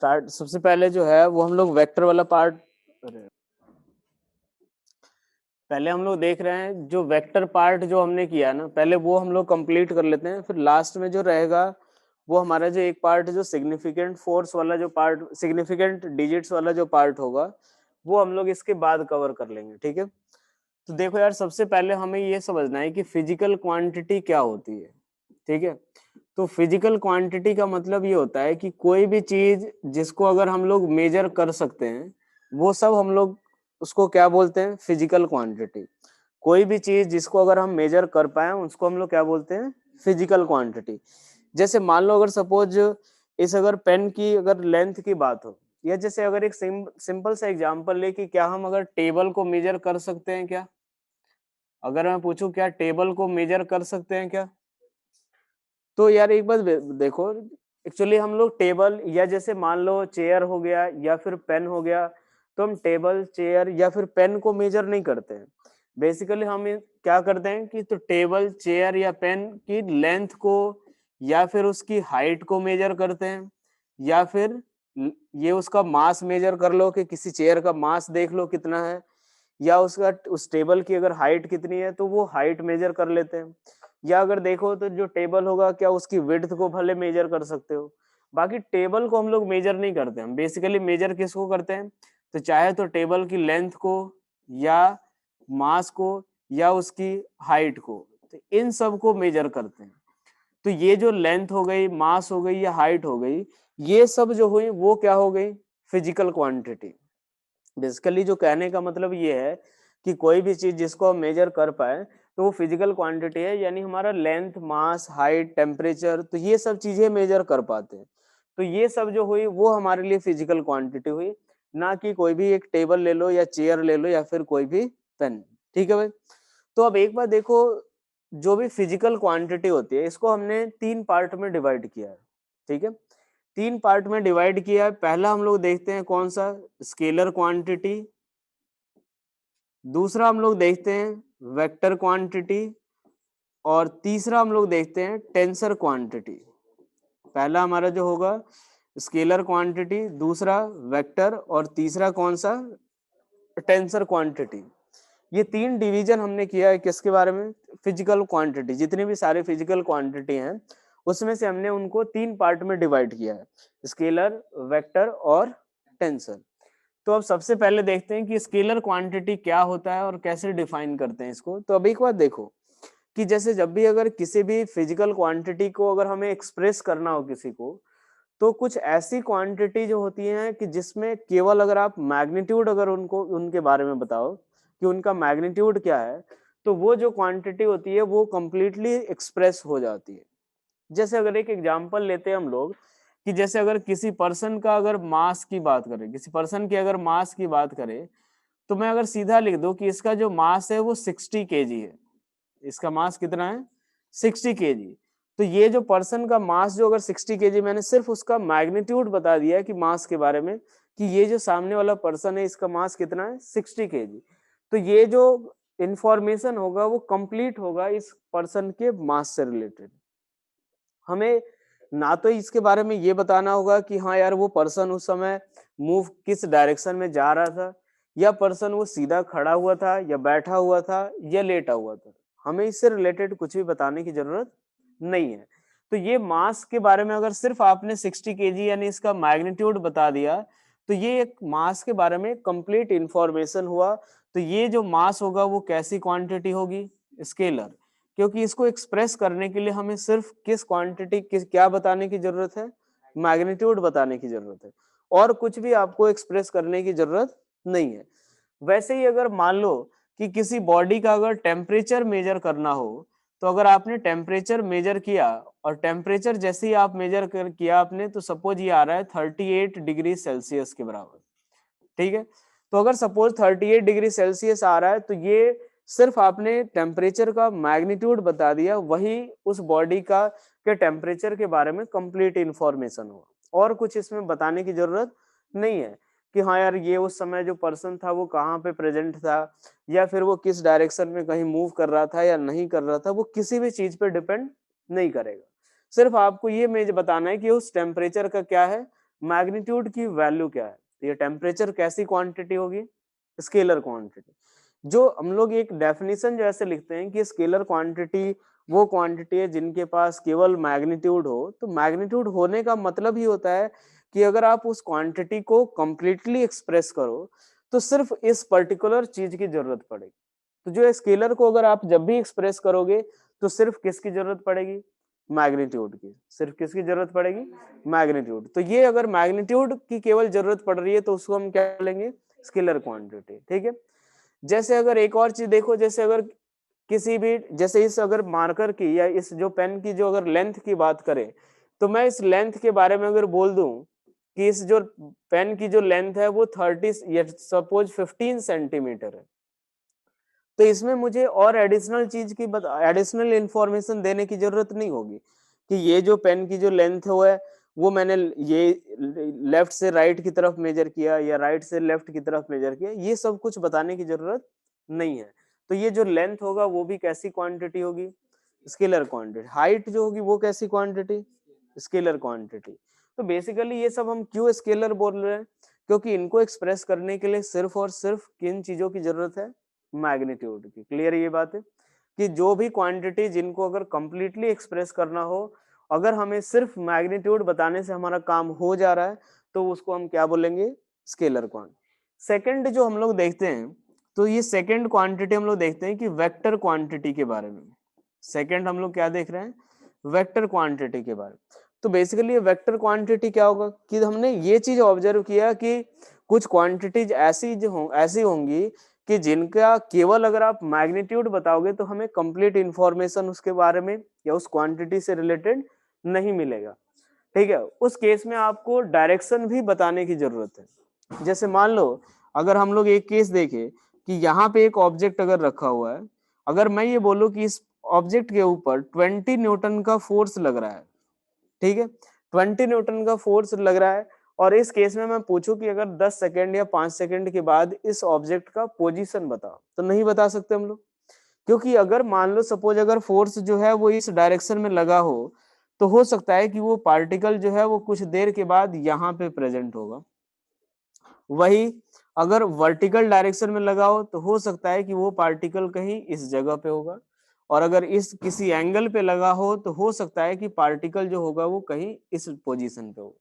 Start सबसे पहले जो है वो हम लोग वेक्टर वाला पार्ट, पहले हम लोग देख रहे हैं जो वेक्टर पार्ट जो हमने किया ना, पहले वो हम लोग कंप्लीट कर लेते हैं। फिर लास्ट में जो रहेगा वो हमारा जो एक पार्ट जो सिग्निफिकेंट फोर्स वाला जो पार्ट, सिग्निफिकेंट डिजिट्स वाला जो पार्ट होगा वो हम लोग इसके बाद कवर कर लेंगे। ठीक है, तो देखो यार, सबसे पहले हमें ये समझना है कि फिजिकल क्वांटिटी क्या होती है। ठीक है, तो फिजिकल क्वांटिटी का मतलब ये होता है कि कोई भी चीज जिसको अगर हम लोग मेजर कर सकते हैं वो सब हम लोग उसको क्या बोलते हैं, फिजिकल क्वांटिटी। कोई भी चीज जिसको अगर हम मेजर कर पाए उसको हम लोग क्या बोलते हैं, फिजिकल क्वांटिटी। जैसे मान लो अगर सपोज इस अगर पेन की अगर लेंथ की बात हो, या जैसे अगर एक सिंपल सा एग्जांपल ले कि क्या हम अगर टेबल को मेजर कर सकते हैं क्या, अगर मैं पूछूं क्या टेबल को मेजर कर सकते हैं क्या, तो यार एक बात देखो, एक्चुअली हम लोग टेबल या जैसे मान लो चेयर हो गया या फिर पेन हो गया, तो हम टेबल चेयर या फिर पेन को मेजर नहीं करते हैं। बेसिकली हम क्या करते हैं कि तो टेबल चेयर या पेन की लेंथ को या फिर उसकी हाइट को मेजर करते हैं, या फिर ये उसका मास मेजर कर लो कि किसी चेयर का मास देख लो कितना है, या उसका उस टेबल की अगर हाइट कितनी है तो वो हाइट मेजर कर लेते हैं। या अगर देखो तो जो टेबल होगा क्या उसकी विड्थ को भले मेजर कर सकते हो। बाकी टेबल को हम लोग मेजर नहीं करते, हम बेसिकली मेजर किसको करते हैं, तो चाहे तो टेबल की लेंथ को या मास को या उसकी हाइट को, तो इन सब को मेजर करते हैं। तो ये जो लेंथ हो गई, मास हो गई या हाइट हो गई, ये सब जो हुई वो क्या हो गई, फिजिकल क्वांटिटी। बेसिकली जो कहने का मतलब ये है कि कोई भी चीज जिसको हम मेजर कर पाए तो वो फिजिकल क्वांटिटी है, यानी हमारा लेंथ मास हाइट टेम्परेचर, तो ये सब चीजें मेजर कर पाते हैं। तो ये सब जो हुई वो हमारे लिए फिजिकल क्वांटिटी हुई, ना कि कोई भी एक टेबल ले लो या चेयर ले लो या फिर कोई भी पेन। ठीक है भाई, तो अब एक बार देखो, जो भी फिजिकल क्वांटिटी होती है इसको हमने 3 पार्ट में डिवाइड किया है। ठीक है, 3 पार्ट में डिवाइड किया है। पहला हम लोग देखते हैं कौन सा, स्केलर क्वांटिटी। दूसरा हम लोग देखते हैं वेक्टर क्वांटिटी, और तीसरा हम लोग देखते हैं टेंसर क्वांटिटी। पहला हमारा जो होगा स्केलर क्वांटिटी, दूसरा वेक्टर, और तीसरा कौन सा, टेंसर क्वांटिटी। ये 3 डिवीजन हमने किया है किसके बारे में, फिजिकल क्वांटिटी। जितनी भी सारे फिजिकल क्वांटिटी हैं उसमें से हमने उनको 3 पार्ट में डिवाइड किया है, स्केलर वेक्टर और टेंसर। तो अब सबसे पहले देखते हैं कि स्केलर क्वांटिटी क्या होता है और कैसे डिफाइन करते हैं इसको। तो अब एक बात देखो कि जैसे जब भी अगर किसी भी फिजिकल क्वांटिटी को अगर हमें एक्सप्रेस करना हो किसी को, तो कुछ ऐसी क्वांटिटी जो होती हैं कि जिसमें केवल अगर आप मैग्नीट्यूड अगर उनको उनके बारे में बताओ कि उनका मैग्नीट्यूड क्या है, तो वो जो क्वांटिटी होती है वो कंप्लीटली एक्सप्रेस हो जाती है। जैसे अगर एक एग्जांपल लेते हैं हम लोग कि जैसे अगर किसी पर्सन का अगर मास की बात करें, किसी पर्सन की अगर मास की बात करें, तो मैं अगर सीधा लिख दूं कि इसका जो मास है वो 60 kg है, इसका मास कितना है, 60 kg। तो ये जो पर्सन का मास जो अगर 60 kg, मैंने सिर्फ उसका मैग्नीट्यूड बता दिया है कि मास के बारे में, कि ये जो सामने वाला पर्सन है इसका मास कितना है, 60 kg। तो ये जो इंफॉर्मेशन होगा वो कंप्लीट होगा इस पर्सन के मास से रिलेटेड। हमें ना तो इसके बारे में ये बताना होगा कि हाँ यार वो पर्सन उस समय मूव किस डायरेक्शन में जा रहा था, या पर्सन वो सीधा खड़ा हुआ था या बैठा हुआ था या लेटा हुआ था। हमें इससे रिलेटेड कुछ भी बताने की जरूरत नहीं है। तो ये मास के बारे में अगर सिर्फ आपने 60 kg यानी इसका मैग्नीट्यूड बता दिया, तो ये एक मास के बारे में कंप्लीट इंफॉर्मेशन हुआ। तो ये जो मास होगा वो कैसी क्वांटिटी होगी, स्केलर। क्योंकि इसको एक्सप्रेस करने के लिए हमें सिर्फ किस क्वांटिटी किस क्या बताने की जरूरत है, मैग्नीट्यूड बताने की जरूरत है, और कुछ भी आपको एक्सप्रेस करने की जरूरत नहीं है। वैसे ही अगर मान लो कि किसी बॉडी का अगर टेम्परेचर मेजर करना हो, तो अगर आपने टेम्परेचर मेजर किया और टेम्परेचर जैसे ही आप मेजर किया आपने, तो सपोज ये आ रहा है 38 डिग्री सेल्सियस के बराबर। ठीक है, तो अगर सपोज 38 डिग्री सेल्सियस आ रहा है, तो ये सिर्फ आपने टेम्परेचर का मैग्नीट्यूड बता दिया, वही उस बॉडी का के टेम्परेचर के बारे में कंप्लीट इंफॉर्मेशन हो, और कुछ इसमें बताने की जरूरत नहीं है कि हाँ यार ये उस समय जो पर्सन था वो कहाँ पे प्रेजेंट था, या फिर वो किस डायरेक्शन में कहीं मूव कर रहा था या नहीं कर रहा था, वो किसी भी चीज पे डिपेंड नहीं करेगा। सिर्फ आपको ये मेज बताना है कि उस टेम्परेचर का क्या है, मैग्नीट्यूड की वैल्यू क्या है, तो ये टेम्परेचर कैसी क्वांटिटी होगी, स्केलर क्वांटिटी। जो हम लोग एक डेफिनेशन जो ऐसे लिखते हैं कि स्केलर क्वांटिटी वो क्वांटिटी है जिनके पास केवल मैग्नीट्यूड हो, तो मैग्नीट्यूड होने का मतलब ही होता है कि अगर आप उस क्वांटिटी को कंप्लीटली एक्सप्रेस करो तो सिर्फ इस पर्टिकुलर चीज की जरूरत पड़ेगी। तो जो स्केलर को अगर आप जब भी एक्सप्रेस करोगे तो सिर्फ किसकी जरूरत पड़ेगी, मैग्नीट्यूड की। सिर्फ किसकी जरूरत पड़ेगी, मैग्नीट्यूड। तो ये अगर मैग्नीट्यूड की केवल जरूरत पड़ रही है तो उसको हम क्या लेंगे, स्केलर क्वांटिटी। ठीक है। जैसे अगर एक और चीज देखो, जैसे अगर किसी भी, जैसे इस अगर मार्कर की या इस जो पेन की जो अगर लेंथ की बात करें, तो मैं इस लेंथ के बारे में अगर बोल दूं कि इस जो पेन की जो लेंथ है वो 30 या सपोज 15 सेंटीमीटर है, तो इसमें मुझे और एडिशनल चीज की एडिशनल इंफॉर्मेशन देने की जरूरत नहीं होगी कि ये जो पेन की जो लेंथ है वो मैंने ये लेफ्ट से राइट की तरफ मेजर किया या राइट से लेफ्ट की तरफ मेजर किया, ये सब कुछ बताने की जरूरत नहीं है। तो ये जो लेंथ होगा वो भी कैसी क्वांटिटी होगी, स्केलर क्वांटिटी। हाइट जो होगी वो कैसी क्वांटिटी, स्केलर क्वांटिटी। तो बेसिकली ये सब हम क्यों स्केलर बोल रहे हैं, क्योंकि इनको एक्सप्रेस करने के लिए सिर्फ और सिर्फ किन चीजों की जरूरत है, मैग्नीट्यूड की। क्लियर ये बात है कि जो भी क्वांटिटी जिनको अगर कंप्लीटली एक्सप्रेस करना हो, अगर हमें सिर्फ मैग्नीट्यूड बताने से हमारा काम हो जा रहा है तो उसको हम क्या बोलेंगे, स्केलर क्वांटिटी। सेकंड जो हम लोग देखते हैं, तो ये सेकंड क्वांटिटी हम लोग देखते हैं कि वेक्टर क्वांटिटी के बारे में। सेकंड हम लोग क्या देख रहे हैं, वेक्टर क्वांटिटी के बारे में। तो बेसिकली वेक्टर क्वांटिटी क्या होगा कि हमने ये चीज ऑब्जर्व किया कि कुछ क्वांटिटीज ऐसी होंगी कि जिनका केवल अगर आप मैग्नीट्यूड बताओगे तो हमें कंप्लीट इंफॉर्मेशन उसके बारे में या उस क्वांटिटी से रिलेटेड नहीं मिलेगा। ठीक है। उस केस में आपको डायरेक्शन भी बताने की जरूरत है। जैसे मान लो अगर हम लोग एक केस देखें कि यहाँ पे एक ऑब्जेक्ट अगर रखा हुआ है, अगर मैं ये बोलूं कि इस ऑब्जेक्ट के ऊपर 20 न्यूटन का फोर्स लग रहा है, ठीक है, 20 न्यूटन का फोर्स लग रहा है, और इस केस में मैं पूछूं कि अगर 10 सेकंड या 5 सेकंड के बाद इस ऑब्जेक्ट का पोजीशन बताओ, तो नहीं बता सकते हम लोग। क्योंकि अगर मान लो सपोज अगर फोर्स जो है वो इस डायरेक्शन में लगा हो, तो हो सकता है कि वो पार्टिकल जो है वो कुछ देर के बाद यहाँ पे प्रेजेंट होगा। वही अगर वर्टिकल डायरेक्शन में लगा हो तो हो सकता है कि वो पार्टिकल कहीं इस जगह पे होगा, और अगर इस किसी एंगल पे लगा हो तो हो सकता है कि पार्टिकल जो होगा वो कहीं इस पोजीशन पे हो।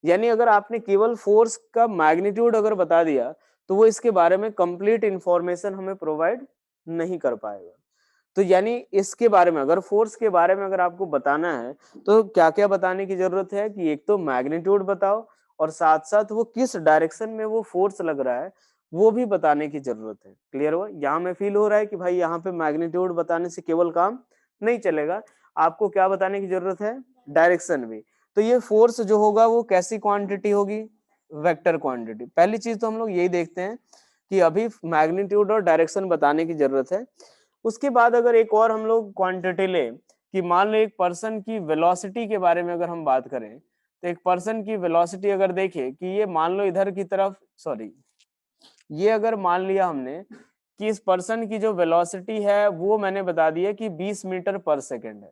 यानी अगर आपने केवल फोर्स का मैग्नीट्यूड अगर बता दिया तो वो इसके बारे में कंप्लीट इंफॉर्मेशन हमें प्रोवाइड नहीं कर पाएगा। तो यानी इसके बारे में अगर फोर्स के बारे में अगर आपको बताना है तो क्या क्या बताने की जरूरत है कि एक तो मैग्नीट्यूड बताओ, और साथ साथ वो किस डायरेक्शन में वो फोर्स लग रहा है वो भी बताने की जरूरत है। क्लियर हुआ, यहाँ में फील हो रहा है कि भाई यहाँ पे मैग्नीट्यूड बताने से केवल काम नहीं चलेगा, आपको क्या बताने की जरूरत है, डायरेक्शन भी। तो ये फोर्स जो होगा वो कैसी क्वांटिटी होगी, वेक्टर क्वांटिटी। पहली चीज तो हम लोग यही देखते हैं कि अभी मैग्नीट्यूड और डायरेक्शन बताने की जरूरत है। उसके बाद अगर एक और हम लोग क्वांटिटी ले कि मान लो एक पर्सन की वेलोसिटी के बारे में अगर हम बात करें, तो एक पर्सन की वेलोसिटी अगर देखें कि ये मान लो इधर की तरफ, सॉरी, ये अगर मान लिया हमने कि इस पर्सन की जो वेलोसिटी है वो मैंने बता दिया कि 20 मीटर पर सेकेंड है,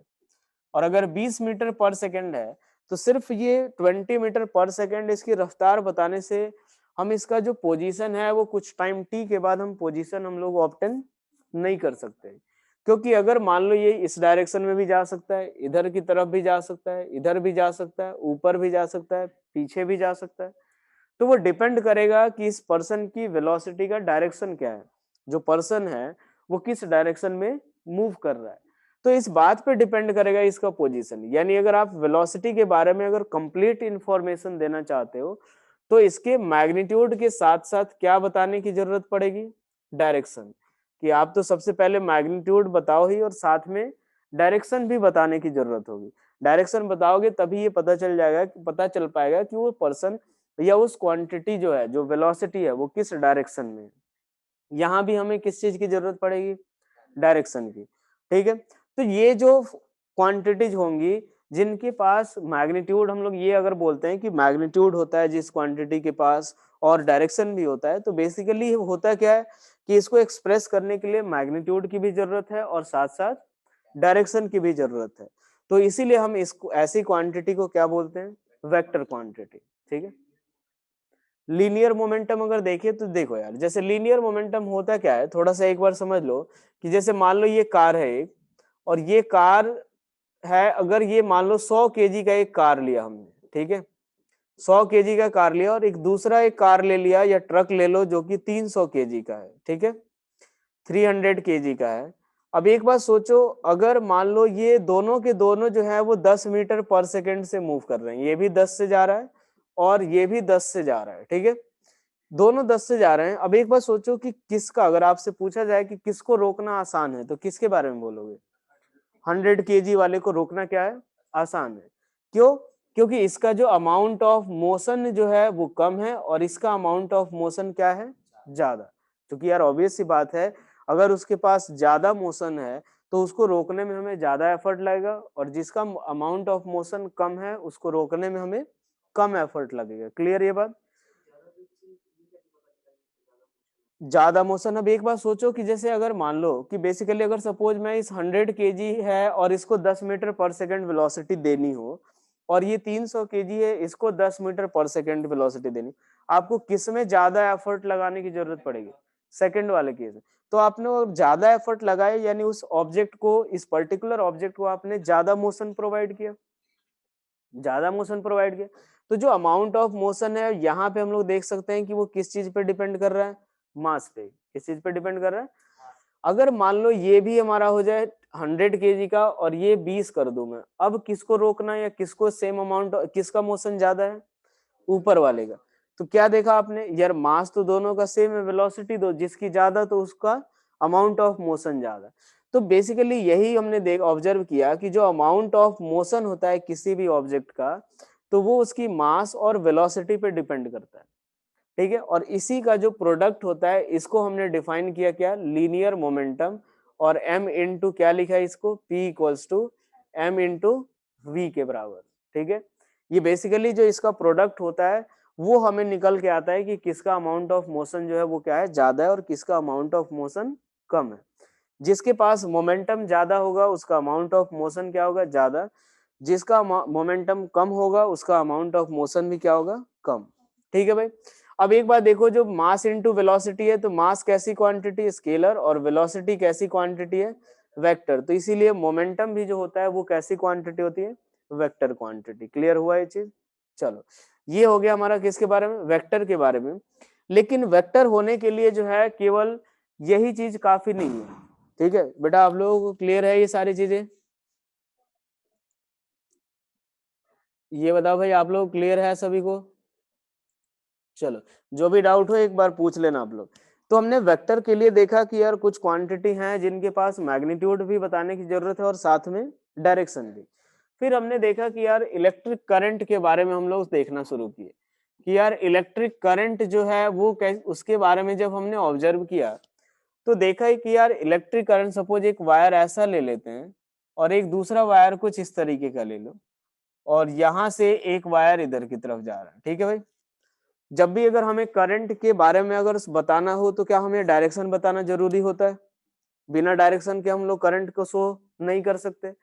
और अगर 20 मीटर पर सेकेंड है तो सिर्फ ये 20 मीटर पर सेकेंड इसकी रफ्तार बताने से हम इसका जो पोजीशन है वो कुछ टाइम टी के बाद हम पोजीशन हम लोग ऑब्टेन नहीं कर सकते। क्योंकि अगर मान लो ये इस डायरेक्शन में भी जा सकता है, इधर की तरफ भी जा सकता है, इधर भी जा सकता है, ऊपर भी जा सकता है, पीछे भी जा सकता है, तो वो डिपेंड करेगा कि इस पर्सन की वेलोसिटी का डायरेक्शन क्या है, जो पर्सन है वो किस डायरेक्शन में मूव कर रहा है। तो इस बात पे डिपेंड करेगा इसका पोजीशन। यानी अगर आप वेलोसिटी के बारे में अगर कंप्लीट इंफॉर्मेशन देना चाहते हो तो इसके मैग्नीट्यूड के साथ साथ क्या बताने की जरूरत पड़ेगी, डायरेक्शन। कि आप तो सबसे पहले मैग्नीट्यूड बताओ ही और साथ में डायरेक्शन भी बताने की जरूरत होगी। डायरेक्शन बताओगे तभी ये पता चल जाएगा, पता चल पाएगा कि वो पर्सन या उस क्वांटिटी जो है, जो वेलोसिटी है, वो किस डायरेक्शन में है। यहाँ भी हमें किस चीज की जरूरत पड़ेगी, डायरेक्शन की। ठीक है। तो ये जो क्वांटिटीज होंगी जिनके पास मैग्नीट्यूड, हम लोग ये अगर बोलते हैं कि मैग्नीट्यूड होता है जिस क्वांटिटी के पास और डायरेक्शन भी होता है, तो बेसिकली होता क्या है कि इसको एक्सप्रेस करने के लिए मैग्नीट्यूड की भी जरूरत है और साथ साथ डायरेक्शन की भी जरूरत है। तो इसीलिए हम इसको, ऐसी क्वांटिटी को क्या बोलते हैं, वेक्टर क्वांटिटी। ठीक है। लीनियर मोमेंटम अगर देखें तो देखो यार, जैसे लीनियर मोमेंटम होता क्या है, थोड़ा सा एक बार समझ लो कि जैसे मान लो ये कार है एक, और ये कार है, अगर ये मान लो 100 केजी का एक कार लिया हमने, ठीक है, 100 केजी का कार लिया, और एक दूसरा एक कार ले लिया या ट्रक ले लो जो कि 300 केजी का है, ठीक है, 300 केजी का है। अब एक बात सोचो, अगर मान लो ये दोनों के दोनों जो है वो 10 मीटर पर सेकंड से मूव कर रहे हैं, ये भी 10 से जा रहा है और ये भी 10 से जा रहा है, ठीक है, दोनों 10 से जा रहे हैं। अब एक बात सोचो कि किसका, अगर आपसे पूछा जाए कि किसको रोकना आसान है, तो किसके बारे में बोलोगे? 100 केजी वाले को रोकना क्या है, आसान है। क्यों? क्योंकि इसका जो अमाउंट ऑफ मोशन जो है वो कम है और इसका अमाउंट ऑफ मोशन क्या है, ज्यादा। क्योंकि यार ऑब्वियस सी बात है, अगर उसके पास ज्यादा मोशन है तो उसको रोकने में हमें ज्यादा एफर्ट लगेगा, और जिसका अमाउंट ऑफ मोशन कम है उसको रोकने में हमें कम एफर्ट लगेगा। क्लियर ये बात? ज्यादा मोशन, अब एक बार सोचो कि जैसे अगर मान लो कि बेसिकली अगर सपोज मैं इस 100 केजी है और इसको 10 मीटर पर सेकंड वेलोसिटी देनी हो, और ये 300 केजी है, इसको 10 मीटर पर सेकंड वेलोसिटी देनी, आपको किस में ज्यादा एफर्ट लगाने की जरूरत पड़ेगी? सेकंड वाले केस में। तो आपने वो ज्यादा एफर्ट लगाए, यानी उस ऑब्जेक्ट को, इस पर्टिकुलर ऑब्जेक्ट को आपने ज्यादा मोशन प्रोवाइड किया, ज्यादा मोशन प्रोवाइड किया। तो जो अमाउंट ऑफ मोशन है यहाँ पे हम लोग देख सकते हैं कि वो किस चीज पे डिपेंड कर रहा है, मास पे। किस चीज पे डिपेंड कर रहा है? अगर मान लो ये भी हमारा हो जाए 100 केजी का और ये 20 कर दूं मैं, अब किसको रोकना है या किसको सेम अमाउंट, किसका मोशन ज्यादा है? ऊपर वाले का। तो क्या देखा आपने यार, मास तो दोनों का सेम है, वेलोसिटी दो, जिसकी ज्यादा तो उसका अमाउंट ऑफ मोशन ज्यादा। तो बेसिकली यही हमने देख ऑब्जर्व किया कि जो अमाउंट ऑफ मोशन होता है किसी भी ऑब्जेक्ट का, तो वो उसकी मास और वेलोसिटी पे डिपेंड करता है, ठीक है। और इसी का जो प्रोडक्ट होता है इसको हमने डिफाइन किया क्या, लीनियर मोमेंटम, और m इंटू क्या लिखा है इसको, p equals to m into v के बराबर, ठीक है। ये बेसिकली जो इसका प्रोडक्ट होता है वो हमें निकल के आता है कि किसका अमाउंट ऑफ मोशन जो है वो क्या है, ज्यादा है, और किसका अमाउंट ऑफ मोशन कम है। जिसके पास मोमेंटम ज्यादा होगा उसका अमाउंट ऑफ मोशन क्या होगा, ज्यादा। जिसका मोमेंटम कम होगा उसका अमाउंट ऑफ मोशन भी क्या होगा, कम। ठीक है भाई। अब एक बात देखो, जो मास इनटू वेलोसिटी है, तो मास कैसी क्वांटिटी है, स्केलर, और वेलोसिटी कैसी क्वांटिटी है, वेक्टर। तो इसीलिए मोमेंटम भी जो होता है वो कैसी क्वांटिटी होती है, वेक्टर क्वांटिटी। क्लियर हुआ ये चीज? चलो, ये हो गया हमारा किसके बारे में, वेक्टर के बारे में। लेकिन वेक्टर होने के लिए जो है केवल यही चीज काफी नहीं है, ठीक है बेटा। आप लोगों को क्लियर है ये सारी चीजें? ये बताओ भाई, आप लोग क्लियर है सभी को? चलो, जो भी डाउट हो एक बार पूछ लेना आप लोग। तो हमने वेक्टर के लिए देखा कि यार कुछ क्वांटिटी हैं जिनके पास मैग्नीट्यूड भी बताने की जरूरत है और साथ में डायरेक्शन भी। फिर हमने देखा कि यार इलेक्ट्रिक करंट के बारे में हम लोग देखना शुरू किए कि यार इलेक्ट्रिक करंट जो है वो उसके बारे में जब हमने ऑब्जर्व किया तो देखा है कि यार इलेक्ट्रिक करंट, सपोज एक वायर ऐसा ले लेते हैं और एक दूसरा वायर कुछ इस तरीके का ले लो, और यहाँ से एक वायर इधर की तरफ जा रहा है, ठीक है भाई। जब भी अगर हमें करंट के बारे में अगर बताना हो तो क्या हमें डायरेक्शन बताना जरूरी होता है? बिना डायरेक्शन के हम लोग करंट को शो नहीं कर सकते।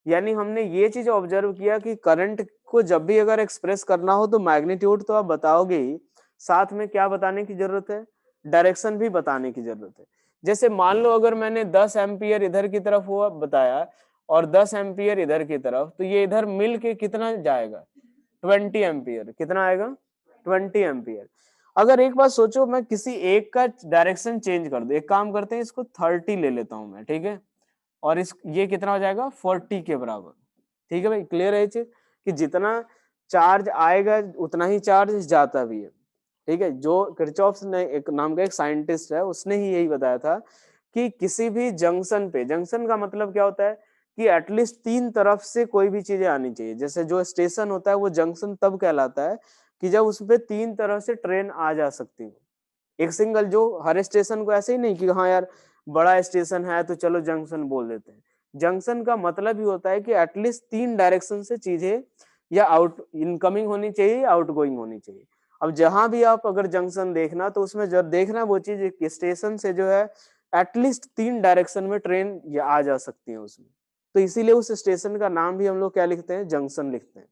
यानी हमने ये चीज ऑब्जर्व किया कि करंट को जब भी अगर एक्सप्रेस करना हो तो मैग्नीट्यूड तो आप बताओगे ही, साथ में क्या बताने की जरूरत है, डायरेक्शन भी बताने की जरूरत है। जैसे मान लो अगर मैंने 10 एम्पियर इधर की तरफ हुआ बताया और 10 एम्पियर इधर की तरफ, तो ये इधर मिल के कितना जाएगा, 20 एम्पियर। कितना आएगा, 20 एम्पियर। अगर एक बात सोचो, मैं किसी एक का डायरेक्शन चेंज कर दूं, एक काम करते हैं, इसको 30 ले लेता हूं मैं, ठीक है, और इस ये कितना हो जाएगा, 40 के बराबर। ठीक है भाई, क्लियर है ये चीज कि जितना चार्ज आएगा उतना ही चार्ज जाता भी है। ठीक है, जो किरचॉफ ने एक नाम का एक साइंटिस्ट है उसने ही यही बताया था कि किसी भी जंक्शन पे, जंक्शन का मतलब क्या होता है कि एटलीस्ट 3 तरफ से कोई भी चीजें आनी चाहिए। जैसे जो स्टेशन होता है वो जंक्शन तब कहलाता है कि जब उस पे 3 तरफ से ट्रेन आ जा सकती है। एक सिंगल, जो हर स्टेशन को ऐसे ही नहीं कि हाँ यार बड़ा स्टेशन है तो चलो जंक्शन बोल देते हैं। जंक्शन का मतलब ही होता है कि एटलीस्ट 3 डायरेक्शन से चीजें या आउट इनकमिंग होनी चाहिए, आउटगोइंग होनी चाहिए। अब जहां भी आप अगर जंक्शन देखना तो उसमें जब देखना वो चीज स्टेशन से जो है एटलीस्ट 3 डायरेक्शन में ट्रेन आ जा सकती है उसमें। तो इसीलिए उस स्टेशन का नाम भी हम लोग क्या लिखते हैं, जंक्शन लिखते हैं।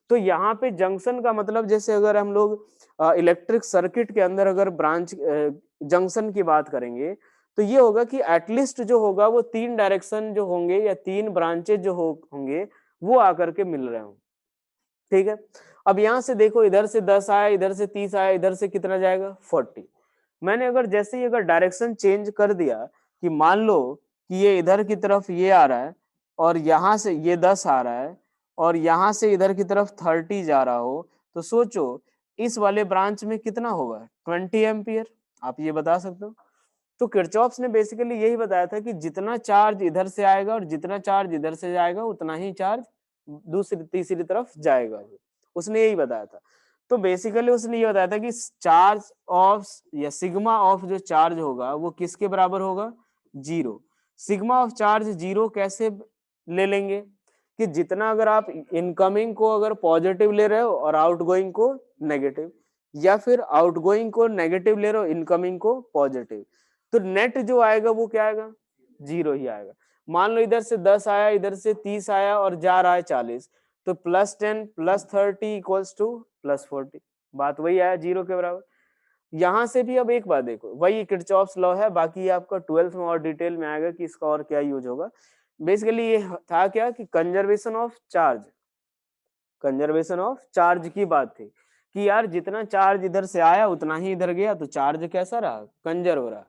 तो यहाँ पे जंक्शन का मतलब जैसे अगर हम लोग इलेक्ट्रिक सर्किट के अंदर अगर ब्रांच जंक्शन की बात करेंगे तो ये होगा कि एटलीस्ट जो होगा वो 3 डायरेक्शन जो होंगे या 3 ब्रांचेज जो होंगे वो आकर के मिल रहे होंगे। ठीक है, अब यहां से देखो इधर से 10 आया, इधर से 30 आया, इधर से कितना जाएगा 40। मैंने अगर जैसे ही अगर डायरेक्शन चेंज कर दिया कि मान लो कि ये इधर की तरफ ये आ रहा है और यहां से ये 10 आ रहा है और यहां से इधर की तरफ 30 जा रहा हो, तो सोचो इस वाले ब्रांच में कितना होगा 20 एम्पियर। आप ये बता सकते हो। तो किरचॉफ्स ने बेसिकली यही बताया था कि जितना चार्ज इधर से आएगा और जितना चार्ज इधर से जाएगा उतना ही चार्ज दूसरी तीसरी तरफ जाएगा, उसने यही बताया था। तो बेसिकली उसने ये बताया था कि चार्ज ऑफ या सिग्मा ऑफ जो चार्ज होगा वो किसके बराबर होगा, zero. Sigma of charge zero कैसे ले लेंगे कि जितना अगर आप इनकमिंग को अगर पॉजिटिव ले रहे हो और आउटगोइंग को नेगेटिव, या फिर आउटगोइंग को नेगेटिव ले रहे हो इनकमिंग को पॉजिटिव, तो नेट जो आएगा वो क्या आएगा, जीरो ही आएगा। मान लो इधर से 10 आया, इधर से 30 आया और जा रहा है 40, तो +10 +30 इक्वल्स टू +40, बात वही आया जीरो के बराबर। यहां से भी अब एक बात देखो, वही किरचॉफ्स लॉ है, बाकी आपका 12th में और डिटेल में आएगा कि इसका और क्या यूज होगा। बेसिकली ये था क्या कि conservation of charge, conservation of charge की बात थी कि यार जितना चार्ज इधर से आया उतना ही इधर गया, तो चार्ज कैसा रहा, कंजर्व रहा।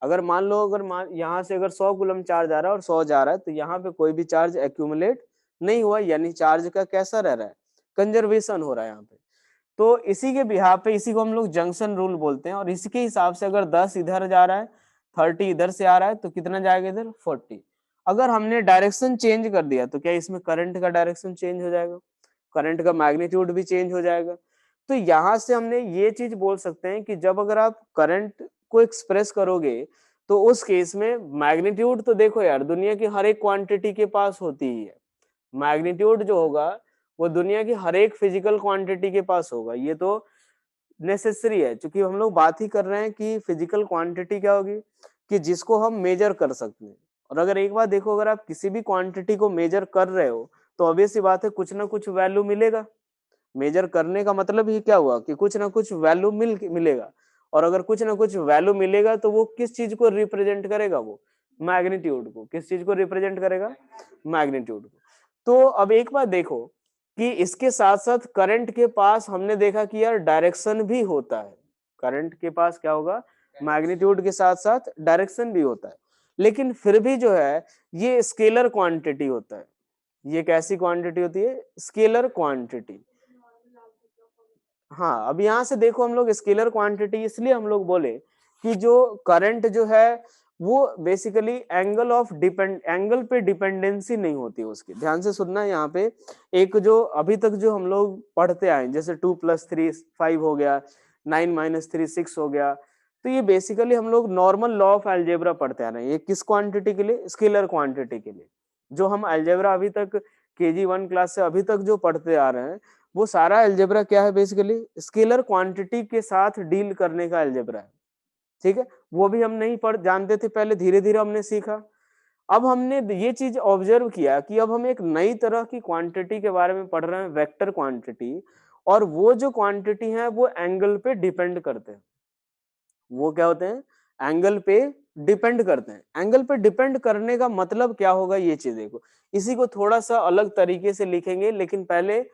अगर मान लो अगर यहाँ से अगर 100 कूलम चार्ज आ रहा है और 100 जा रहा है, तो यहाँ पे कोई भी चार्ज एक्यूमुलेट नहीं हुआ, यानी चार्ज का कैसा रह रहा है, कंजर्वेशन हो रहा है यहाँ पे। तो इसी के बिहाफ पे इसी को हम लोग जंक्शन रूल बोलते हैं, और इसके हिसाब से अगर 10 इधर जा रहा है 30 इधर से आ रहा है तो कितना जाएगा इधर 40। अगर हमने डायरेक्शन चेंज कर दिया तो क्या इसमें करंट का डायरेक्शन चेंज हो जाएगा, करंट का मैग्नीट्यूड भी चेंज हो जाएगा। तो यहां से हमने ये चीज बोल सकते हैं कि जब अगर आप करंट को एक्सप्रेस करोगे तो उस केस में मैग्नीट्यूड तो देखो यार दुनिया की हर एक क्वांटिटी के पास होती ही है, मैग्नीट्यूड जो होगा वो दुनिया की हर एक फिजिकल क्वांटिटी के पास होगा। ये तो नेसेसरी है, क्योंकि हम लोग बात ही कर रहे हैं कि फिजिकल क्वांटिटी क्या होगी कि जिसको हम मेजर कर सकते हैं। और अगर एक बार देखो, अगर आप किसी भी क्वांटिटी को मेजर कर रहे हो तो ऑब्वियस सी बात है कुछ ना कुछ वैल्यू मिलेगा। मेजर करने का मतलब ही क्या हुआ कि कुछ ना कुछ वैल्यू मिलेगा, और अगर कुछ ना कुछ वैल्यू मिलेगा तो वो किस चीज को रिप्रेजेंट करेगा, वो मैग्नीट्यूड को। किस चीज को रिप्रेजेंट करेगा, मैग्नीट्यूड को। तो अब एक बात देखो कि इसके साथ साथ करंट के पास हमने देखा कि यार डायरेक्शन भी होता है, करंट के पास क्या होगा, मैग्नीट्यूड के साथ साथ डायरेक्शन भी होता है, लेकिन फिर भी जो है ये स्केलर क्वांटिटी होता है। ये कैसी क्वांटिटी होती है, स्केलर क्वांटिटी। हाँ, अब यहाँ से देखो हम लोग स्केलर क्वांटिटी इसलिए हम लोग बोले कि जो करंट जो है वो बेसिकली एंगल पे डिपेंडेंसी नहीं होती उसकी। ध्यान से सुनना है यहाँ पे, एक जो अभी तक जो हम लोग पढ़ते आए जैसे 2 + 3 5 हो गया, 9 - 3 6 हो गया, तो ये बेसिकली हम लोग नॉर्मल लॉ ऑफ अलजेब्रा पढ़ते आ रहे हैं। ये किस क्वांटिटी के लिए, स्केलर क्वांटिटी के लिए। जो हम अलजेब्रा अभी तक KG 1 क्लास से अभी तक जो पढ़ते आ रहे हैं वो सारा अलजेब्रा क्या है, बेसिकली स्केलर क्वांटिटी के साथ डील करने का अलजेब्रा है। ठीक है, वो भी हम नहीं पढ़ जानते थे पहले, धीरे धीरे हमने सीखा। अब हमने ये चीज ऑब्जर्व किया कि अब हम एक नई तरह की क्वांटिटी के बारे में पढ़ रहे हैं, वेक्टर क्वांटिटी। और वो जो क्वांटिटी है वो एंगल पे डिपेंड करते हैं। वो क्या होते हैं, एंगल पे डिपेंड करते हैं। एंगल पे डिपेंड करने का मतलब क्या होगा, ये चीज देखो। इसी को थोड़ा सा अलग तरीके से लिखेंगे, लेकिन पहले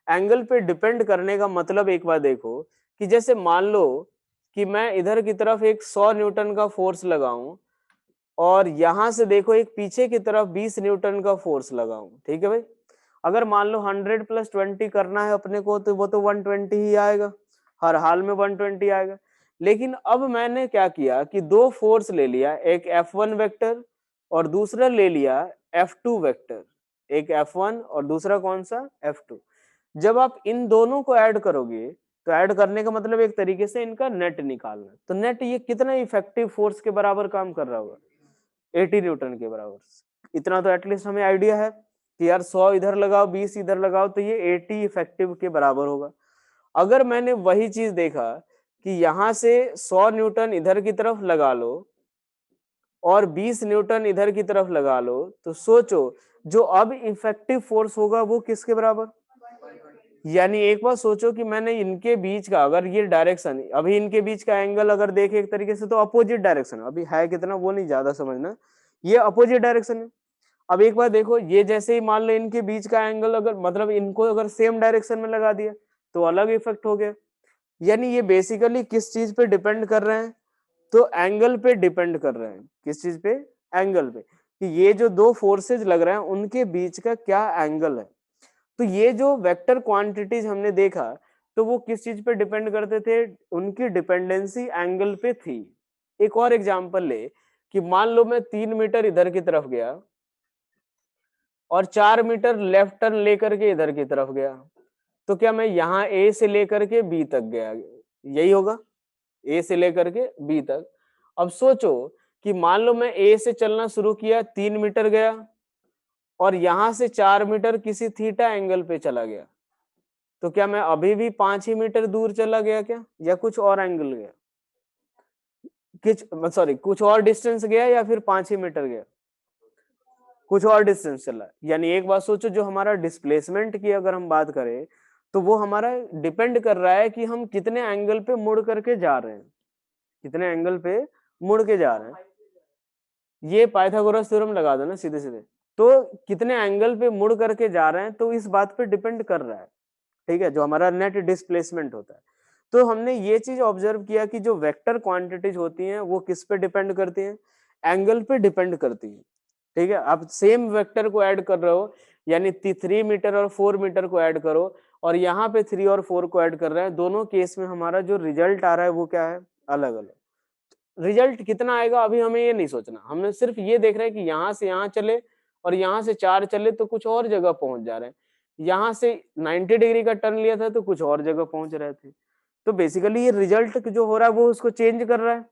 एंगल पे डिपेंड करने का मतलब एक बार देखो कि जैसे मान लो कि मैं इधर की तरफ एक 100 न्यूटन का फोर्स लगाऊं और यहां से देखो एक पीछे की तरफ 20 न्यूटन का फोर्स लगाऊं। ठीक है भाई, अगर मान लो 100 + 20 करना है अपने को तो वो तो 120 ही आएगा, हर हाल में 120 आएगा। लेकिन अब मैंने क्या किया कि दो फोर्स ले लिया, एक F1 वेक्टर और दूसरा ले लिया F2 वेक्टर। एक F1 और दूसरा कौन सा, F2। जब आप इन दोनों को ऐड करोगे तो ऐड करने का मतलब एक तरीके से इनका नेट निकालना। तो नेट ये कितना इफेक्टिव फोर्स के बराबर काम कर रहा होगा, 80 न्यूटन के बराबर। इतना तो एटलीस्ट हमें आइडिया है कि यार 100 इधर लगाओ 20 इधर लगाओ तो ये 80 इफेक्टिव के बराबर होगा। अगर मैंने वही चीज देखा कि यहां से 100 न्यूटन इधर की तरफ लगा लो और 20 न्यूटन इधर की तरफ लगा लो, तो सोचो जो अब इफेक्टिव फोर्स होगा वो किसके बराबर, यानी एक बार सोचो कि मैंने इनके बीच का, अगर ये डायरेक्शन, अभी इनके बीच का एंगल अगर देखे एक तरीके से तो अपोजिट डायरेक्शन, अभी है कितना वो नहीं ज्यादा समझना, ये अपोजिट डायरेक्शन है। अब एक बार देखो, ये जैसे ही मान लो इनके बीच का एंगल अगर मतलब इनको अगर सेम डायरेक्शन में लगा दिया तो अलग इफेक्ट हो गया। यानी ये बेसिकली किस चीज पे डिपेंड कर रहे हैं, तो एंगल पे डिपेंड कर रहे हैं। किस चीज पे? एंगल पे, कि ये जो दो फोर्सेज लग रहे हैं उनके बीच का क्या एंगल है। तो ये जो वेक्टर क्वांटिटीज हमने देखा तो वो किस चीज पे डिपेंड करते थे, उनकी डिपेंडेंसी एंगल पे थी। एक और एग्जांपल ले कि मान लो मैं 3 मीटर इधर की तरफ गया और 4 मीटर लेफ्ट टर्न लेकर के इधर की तरफ गया, तो क्या मैं यहाँ ए से लेकर के बी तक गया? यही होगा, ए से लेकर के बी तक। अब सोचो कि मान लो मैं ए से चलना शुरू किया, 3 मीटर गया और यहां से 4 मीटर किसी थीटा एंगल पे चला गया, तो क्या मैं अभी भी 5 ही मीटर दूर चला गया क्या, या कुछ और एंगल गया? कुछ और डिस्टेंस गया या फिर 5 ही मीटर गया? कुछ और डिस्टेंस चला। यानी एक बात सोचो, जो हमारा डिस्प्लेसमेंट की अगर हम बात करें तो वो हमारा डिपेंड कर रहा है कि हम कितने एंगल पे मुड़ करके जा रहे हैं, कितने एंगल पे मुड़ के जा रहे हैं। ये पाइथागोरस थ्योरम लगा दो ना सीधे सीधे, तो कितने एंगल पे मुड़ करके जा रहे हैं तो इस बात पे डिपेंड कर रहा है। ठीक है, जो हमारा नेट डिस्प्लेसमेंट होता है। तो हमने ये चीज ऑब्जर्व किया कि जो वेक्टर क्वांटिटीज होती हैं वो किस पे डिपेंड करती हैं, एंगल पे डिपेंड करती है। ठीक है, आप सेम वेक्टर को ऐड कर रहे हो, यानी 3 मीटर और 4 मीटर को ऐड करो और यहाँ पे 3 और 4 को ऐड कर रहे हैं, दोनों केस में हमारा जो रिजल्ट आ रहा है वो क्या है, अलग अलग। रिजल्ट कितना आएगा अभी हमें ये नहीं सोचना, हमने सिर्फ ये देख रहे हैं कि यहाँ से यहाँ चले और यहाँ से 4 चले तो कुछ और जगह पहुंच जा रहे हैं, यहाँ से 90 डिग्री का टर्न लिया था तो कुछ और जगह पहुंच रहे थे। तो बेसिकली ये रिजल्ट जो हो रहा है वो उसको चेंज कर रहा है,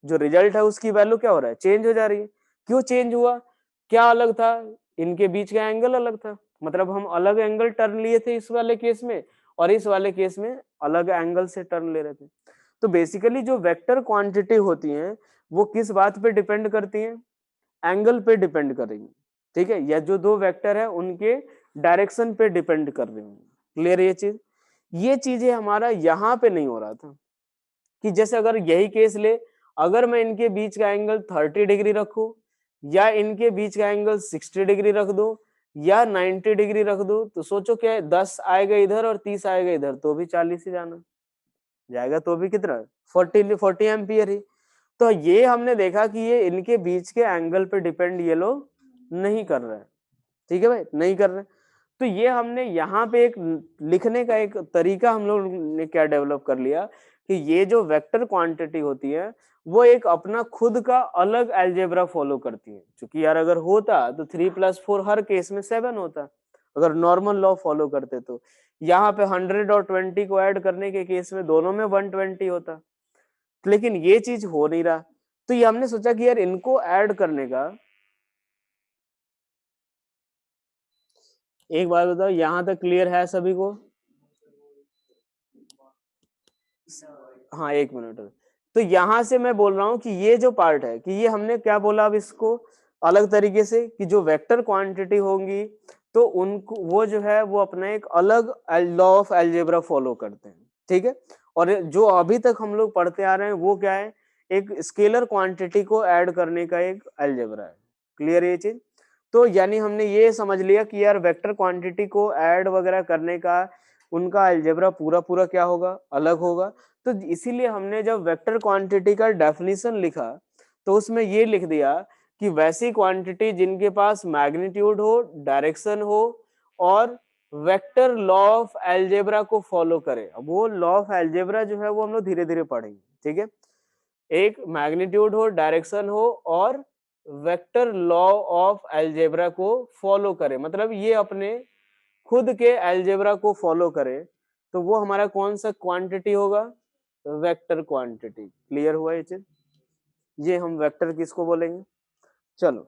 जो रिजल्ट है उसकी वैल्यू क्या हो रहा है, चेंज हो जा रही है। क्यों चेंज हुआ, क्या अलग था, इनके बीच का एंगल अलग था, मतलब हम अलग एंगल टर्न लिए थे इस वाले केस में, और इस वाले केस में अलग एंगल से टर्न ले रहे थे। तो बेसिकली जो वेक्टर क्वांटिटी होती हैं वो किस बात पे डिपेंड करती हैं, एंगल पे डिपेंड करेंगी। ठीक है, या जो दो वेक्टर है उनके डायरेक्शन पे डिपेंड कर रही हैं। क्लियर ये चीजें हमारा यहाँ पे नहीं हो रहा था, कि जैसे अगर यही केस ले, अगर मैं इनके बीच का एंगल 30 डिग्री रखूं या इनके बीच का एंगल 60 डिग्री रख दूं या 90 डिग्री रख दूं, तो सोचो क्या है, 10 आएगा इधर और 30 आएगा इधर, तो भी 40 ही जाना जाएगा, तो भी कितना, 40 एम्पियर ही। तो ये हमने देखा कि ये इनके बीच के एंगल पे डिपेंड ये लोग नहीं कर रहे हैं। ठीक है भाई, नहीं कर रहे। तो ये हमने यहाँ पे एक लिखने का एक तरीका हम लोग ने क्या डेवलप कर लिया कि ये जो वेक्टर क्वांटिटी होती है वो एक अपना खुद का अलग अलजेब्रा फॉलो करती है। क्योंकि यार अगर होता तो 3+4 हर केस में 7 होता, अगर नॉर्मल लॉ फॉलो करते तो यहाँ पे 100 और 20 को ऐड करने के केस में दोनों में 120 होता, लेकिन ये चीज हो नहीं रहा। तो ये हमने सोचा कि यार इनको ऐड करने का, एक बात बताओ यहां तक क्लियर है सभी को? हाँ, 1 मिनट। तो यहां से मैं बोल रहा हूं कि ये जो पार्ट है कि ये हमने क्या बोला, अब इसको अलग तरीके से कि जो वेक्टर क्वांटिटी होंगी तो उनको वो जो है वो अपना एक अलग लॉ ऑफ अलजेब्रा फॉलो करते हैं। ठीक है, और जो अभी तक हम लोग पढ़ते आ रहे हैं वो क्या है, एक स्केलर क्वांटिटी को ऐड करने का एक अलजेब्रा है। क्लियर ये चीज? तो यानी हमने ये समझ लिया कि यार वेक्टर क्वांटिटी को ऐड वगैरह करने का उनका अलजेब्रा पूरा पूरा क्या होगा, अलग होगा। तो इसीलिए हमने जब वेक्टर क्वांटिटी का डेफिनेशन लिखा तो उसमें ये लिख दिया कि वैसी क्वांटिटी जिनके पास मैग्नीट्यूड हो, डायरेक्शन हो और वेक्टर लॉ ऑफ अलजेब्रा को फॉलो करे। अब वो लॉ ऑफ अलजेब्रा जो है वो हम लोग धीरे धीरे पढ़ेंगे। ठीक है, एक मैग्नीट्यूड हो, डायरेक्शन हो और वेक्टर लॉ ऑफ अलजेब्रा को फॉलो करे, मतलब ये अपने खुद के अलजेब्रा को फॉलो करे, तो वो हमारा कौन सा क्वांटिटी होगा, वेक्टर क्वांटिटी। क्लियर हुआ ये चीज? ये हम वेक्टर किसको बोलेंगे? चलो,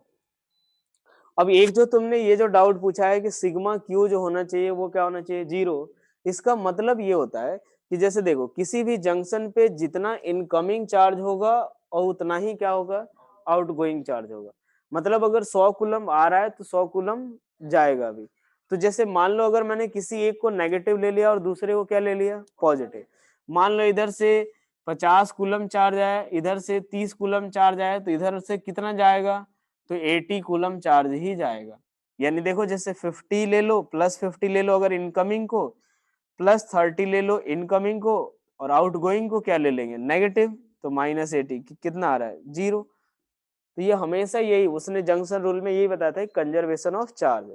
अब एक जो तुमने ये जो डाउट पूछा है कि सिग्मा क्यू जो होना चाहिए वो क्या होना चाहिए, 0। इसका मतलब ये होता है कि जैसे देखो किसी भी जंक्शन पे जितना इनकमिंग चार्ज होगा और उतना ही क्या होगा, आउटगोइंग चार्ज होगा। मतलब अगर 100 कूलम आ रहा है तो 100 कूलम जाएगा भी। तो जैसे मान लो अगर मैंने किसी एक को नेगेटिव ले लिया और दूसरे को क्या ले लिया, पॉजिटिव। मान लो इधर से 50 कूलम चार्ज आया, इधर से 30 कूलम चार्ज आया, तो इधर से कितना जाएगा, तो 80 कूलम चार्ज ही जाएगा। यानी देखो जैसे 50 ले लो, प्लस 50 ले लो अगर इनकमिंग को, प्लस 30 ले लो इनकमिंग को, और आउटगोइंग को क्या ले लेंगे, नेगेटिव, तो -80 कितना आ रहा है, 0। तो ये हमेशा यही उसने जंक्शन रूल में यही बताया था, कंजर्वेशन ऑफ चार्ज।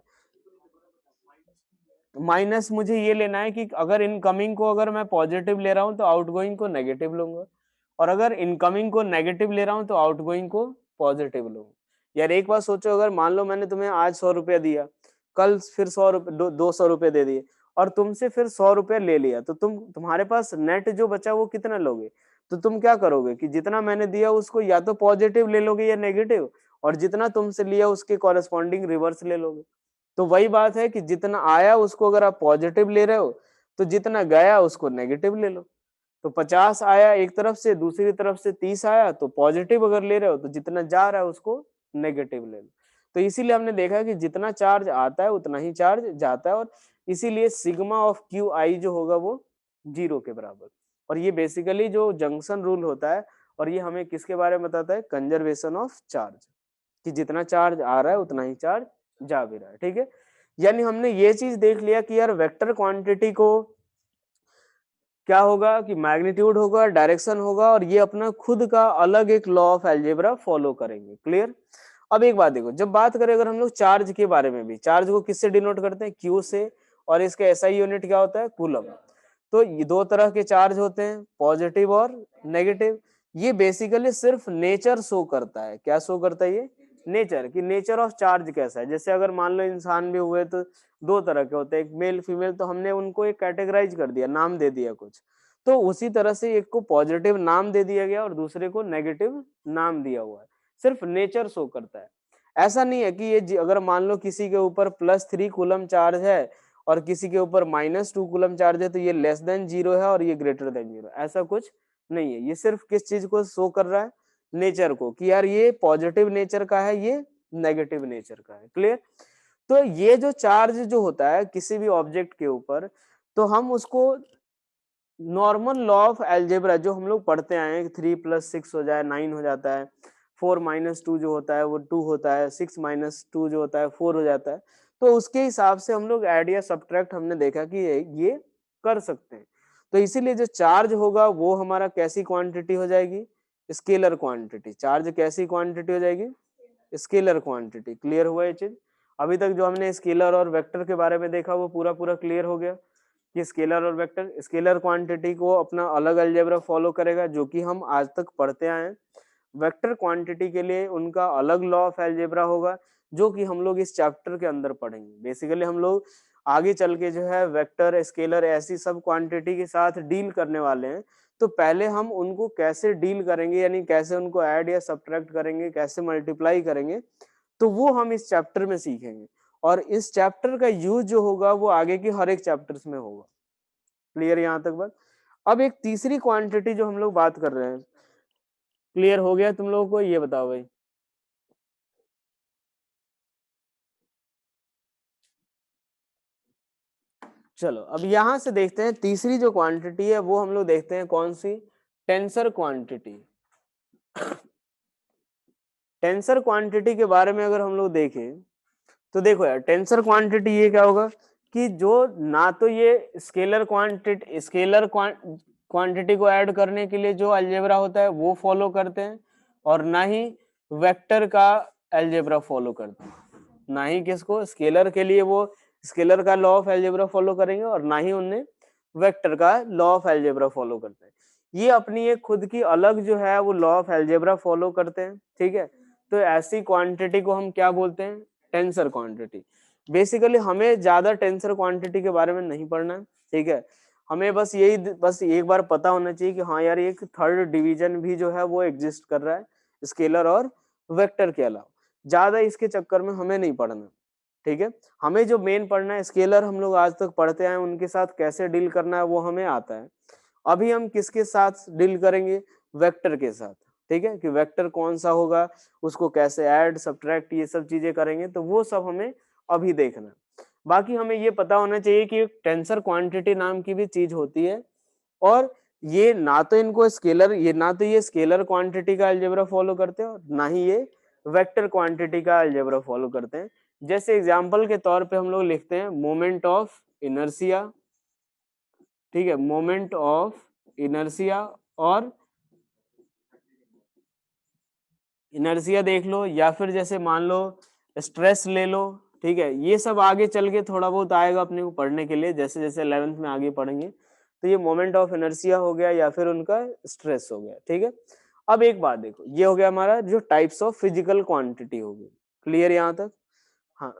माइनस मुझे ये लेना है कि अगर इनकमिंग को अगर मैं पॉजिटिव ले रहा हूं तो आउटगोइंग को नेगेटिव लूंगा, और अगर इनकमिंग को नेगेटिव ले रहा हूं तो आउटगोइंग को पॉजिटिव लूंगा। यार एक बात सोचो, अगर मान लो मैंने तुम्हें आज 100 रुपया दिया, कल फिर 100 रुपये 200 रुपये दे दिए, और तुमसे फिर 100 रुपये ले लिया, तो तुम्हारे पास नेट जो बचा वो कितना लोगे, तो तुम क्या करोगे कि जितना मैंने दिया उसको या तो पॉजिटिव ले लोगे या नेगेटिव, और जितना तुमसे लिया उसके कॉरेस्पॉन्डिंग रिवर्स ले लोगे। तो वही बात है कि जितना आया उसको अगर आप पॉजिटिव ले रहे हो, तो जितना गया उसको नेगेटिव ले लो। तो 50 आया एक तरफ से, दूसरी तरफ से 30 आया, तो पॉजिटिव अगर ले रहे हो तो जितना जा रहा है उसको नेगेटिव ले लो। तो इसीलिए हमने देखा कि जितना चार्ज आता है उतना ही चार्ज जाता है, और इसीलिए सिग्मा ऑफ क्यू आई जो होगा वो 0 के बराबर। और ये बेसिकली जो जंक्शन रूल होता है, और ये हमें किसके बारे में बताता है, कंजर्वेशन ऑफ चार्ज, कि जितना चार्ज आ रहा है उतना ही चार्ज जा भी रहा है। ठीक है, यानी हमने ये चीज देख लिया कि यार वेक्टर क्वांटिटी को क्या होगा कि मैग्नीट्यूड होगा, डायरेक्शन होगा, और ये अपना खुद का अलग एक लॉ ऑफ अलजेब्रा फॉलो करेंगे। क्लियर। अब एक बात देखो, जब बात करें अगर हम लोग चार्ज के बारे में भी, चार्ज को किससे डिनोट करते हैं, क्यू से, और इसका एसआई यूनिट क्या होता है, कूलम। तो ये दो तरह के चार्ज होते हैं, पॉजिटिव और नेगेटिव। ये बेसिकली सिर्फ नेचर शो करता है, क्या शो करता है, ये नेचर, कि नेचर ऑफ चार्ज कैसा है। जैसे अगर मान लो इंसान भी हुए तो दो तरह के होते हैं, एक मेल फीमेल, तो हमने उनको एक कैटेगराइज कर दिया, नाम दे दिया कुछ, तो उसी तरह से एक को पॉजिटिव नाम दे दिया गया और दूसरे को नेगेटिव नाम दिया हुआ है। सिर्फ नेचर शो करता है, ऐसा नहीं है कि ये अगर मान लो किसी के ऊपर +3 कूलम चार्ज है और किसी के ऊपर -2 कूलम चार्ज है तो ये लेस देन 0 है और ये ग्रेटर देन 0, ऐसा कुछ नहीं है। ये सिर्फ किस चीज को शो कर रहा है, नेचर को, कि यार ये पॉजिटिव नेचर का है, ये नेगेटिव नेचर का है। क्लियर। तो ये जो चार्ज जो होता है किसी भी ऑब्जेक्ट के ऊपर, तो हम उसको नॉर्मल लॉ ऑफ अलजेब्रा जो हम लोग पढ़ते आए हैं, 3 + 6 हो जाए 9 हो जाता है, 4 - 2 जो होता है वो 2 होता है, 6 - 2 जो होता है 4 हो जाता है। तो उसके हिसाब से हम लोग ऐड या सब्ट्रैक्ट हमने देखा कि ये कर सकते हैं। तो इसीलिए जो चार्ज होगा वो हमारा कैसी क्वांटिटी हो जाएगी, स्केलर क्वांटिटी। चार्ज कैसी क्वांटिटी हो जाएगी, स्केलर क्वांटिटी। क्लियर हुआ ये चीज। अभी तक जो हमने स्केलर और वेक्टर के बारे में देखा वो पूरा पूरा क्लियर हो गया कि स्केलर और वेक्टर, स्केलर क्वांटिटी को अपना अलग अलजेब्रा फॉलो करेगा जो कि हम आज तक पढ़ते आए हैं। वेक्टर क्वांटिटी के लिए उनका अलग लॉ ऑफ अलजेब्रा होगा जो कि हम लोग इस चैप्टर के अंदर पढ़ेंगे। बेसिकली हम लोग आगे चल के जो है वेक्टर, स्केलर, ऐसी सब क्वांटिटी के साथ डील करने वाले हैं। तो पहले हम उनको कैसे डील करेंगे, यानी कैसे उनको ऐड या सब्ट्रैक्ट करेंगे, कैसे मल्टीप्लाई करेंगे, तो वो हम इस चैप्टर में सीखेंगे। और इस चैप्टर का यूज जो होगा वो आगे की हर एक चैप्टर्स में होगा। क्लियर यहाँ तक बात। अब एक तीसरी क्वांटिटी जो हम लोग बात कर रहे हैं, क्लियर हो गया तुम लोगों को, ये बताओ भाई। चलो अब यहां से देखते हैं तीसरी जो क्वांटिटी है वो हम लोग देखते हैं कौन सी, टेंसर क्वांटिटी। टेंसर क्वांटिटी के बारे में अगर हम लोग देखें तो देखो यार, टेंसर क्वांटिटी ये क्या होगा कि जो ना तो ये स्केलर क्वांटिटी को ऐड करने के लिए जो अलजेब्रा होता है वो फॉलो करते हैं, और ना ही वेक्टर का अलजेब्रा फॉलो करते हैं। ना ही किसको, स्केलर के लिए वो स्केलर का लॉ ऑफ अलजेब्रा फॉलो करेंगे, और ना ही उन्हें वेक्टर का लॉ ऑफ अलजेब्रा फॉलो करते हैं। ये अपनी एक खुद की अलग जो है वो लॉ ऑफ अलजेब्रा फॉलो करते हैं। ठीक है, तो ऐसी क्वांटिटी को हम क्या बोलते हैं, टेंसर क्वांटिटी। बेसिकली हमें ज्यादा टेंसर क्वांटिटी के बारे में नहीं पढ़ना है। ठीक है, हमें बस यही, बस एक बार पता होना चाहिए कि हाँ यार एक थर्ड डिवीजन भी जो है वो एग्जिस्ट कर रहा है स्केलर और वेक्टर के अलावा। ज्यादा इसके चक्कर में हमें नहीं पढ़ना। ठीक है, हमें जो मेन पढ़ना है, स्केलर हम लोग आज तक पढ़ते आए, उनके साथ कैसे डील करना है वो हमें आता है। अभी हम किसके साथ डील करेंगे, वेक्टर के साथ। ठीक है, कि वेक्टर कौन सा होगा, उसको कैसे ऐड सब्ट्रैक्ट, ये सब चीजें करेंगे, तो वो सब हमें अभी देखना है। बाकी हमें ये पता होना चाहिए कि एक टेंसर क्वांटिटी नाम की भी चीज होती है, और ये ना तो इनको स्केलर, ये ना तो ये स्केलर क्वांटिटी का अलजेब्रा फॉलो करते हैं और ना ही ये वेक्टर क्वांटिटी का अलजेब्रा फॉलो करते हैं। जैसे एग्जांपल के तौर पे हम लोग लिखते हैं मोमेंट ऑफ इनर्शिया, ठीक है, मोमेंट ऑफ इनर्शिया, और इनर्शिया देख लो, या फिर जैसे मान लो स्ट्रेस ले लो, ठीक है, ये सब आगे चल के थोड़ा बहुत आएगा अपने को पढ़ने के लिए, जैसे जैसे 11th में आगे पढ़ेंगे। तो ये मोमेंट ऑफ इनर्शिया हो गया या फिर उनका स्ट्रेस हो गया, ठीक है। अब एक बात देखो, ये हो गया हमारा जो टाइप्स ऑफ फिजिकल क्वांटिटी हो गई, क्लियर यहाँ तक? हाँ,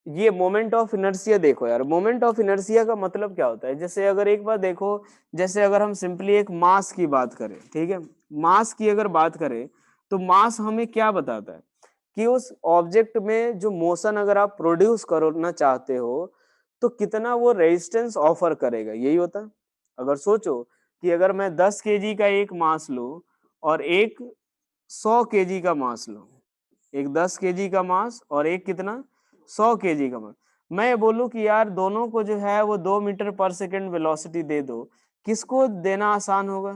ये मोमेंट ऑफ इनर्शिया देखो यार, मोमेंट ऑफ इनर्शिया का मतलब क्या होता है, जैसे अगर एक बार देखो, जैसे अगर हम सिंपली एक मास की बात करें, ठीक है, मास की अगर बात करें, तो मास हमें क्या बताता है कि उस ऑब्जेक्ट में जो मोशन अगर आप प्रोड्यूस करना चाहते हो तो कितना वो रेजिस्टेंस ऑफर करेगा, यही होता है। अगर सोचो कि अगर मैं 10 केजी का एक मास लूं और एक 100 केजी का मास लूं, एक 10 केजी का मास और एक कितना 100 केजी का मास, मैं बोलूं कि यार दोनों को जो है वो 2 मीटर पर सेकेंड वेलोसिटी दे दो, किसको देना आसान होगा?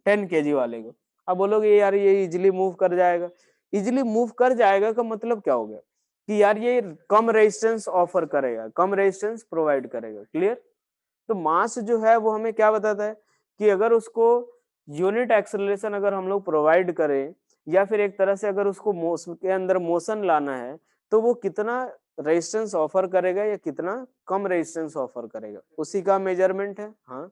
10 केजी वाले को। अब बोलोगे यार ये इजिली मूव कर जाएगा, इजिली मूव कर जाएगा का मतलब क्या हो गया कि यार ये कम रेजिस्टेंस ऑफर करेगा, कम रेजिस्टेंस प्रोवाइड करेगा, क्लियर? तो मास जो है वो हमें क्या बताता है कि अगर उसको यूनिट एक्सेलरेशन अगर हम लोग प्रोवाइड करें, या फिर एक तरह से अगर उसको के अंदर मोशन लाना है, तो वो कितना रेजिस्टेंस ऑफर करेगा या कितना कम रेजिस्टेंस ऑफर करेगा, उसी का मेजरमेंट है। हाँ,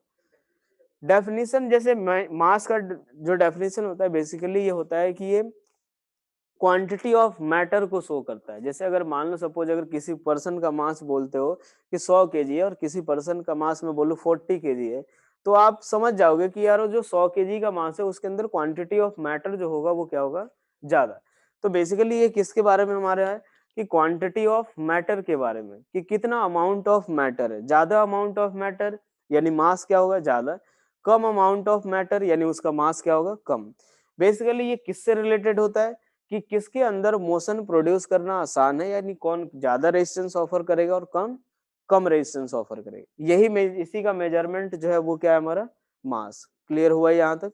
डेफिनेशन जैसे मास का जो डेफिनेशन होता है बेसिकली ये होता है कि ये क्वांटिटी ऑफ मैटर को शो करता है। जैसे अगर मान लो सपोज अगर किसी पर्सन का मास बोलते हो कि 100 केजी है और किसी पर्सन का मास में बोलो 40 केजी है, तो आप समझ जाओगे कि यार वो जो 100 केजी का मास है उसके अंदर क्वांटिटी ऑफ मैटर जो होगा वो क्या होगा, ज्यादा। तो बेसिकली ये किसके बारे में हमारा है कि क्वांटिटी ऑफ मैटर के बारे में, कि कितना अमाउंट ऑफ मैटर है, ज्यादा अमाउंट ऑफ मैटर यानी मास क्या होगा, ज्यादा, कम अमाउंट ऑफ मैटर यानी उसका मास क्या होगा, कम। बेसिकली ये किससे रिलेटेड होता है कि किसके अंदर मोशन प्रोड्यूस करना आसान है, यानी कौन ज्यादा रेजिस्टेंस ऑफर करेगा और कम कम रेजिस्टेंस ऑफर करेगा, यही इसी का मेजरमेंट जो है वो क्या है हमारा, मास। क्लियर हुआ यहाँ तक?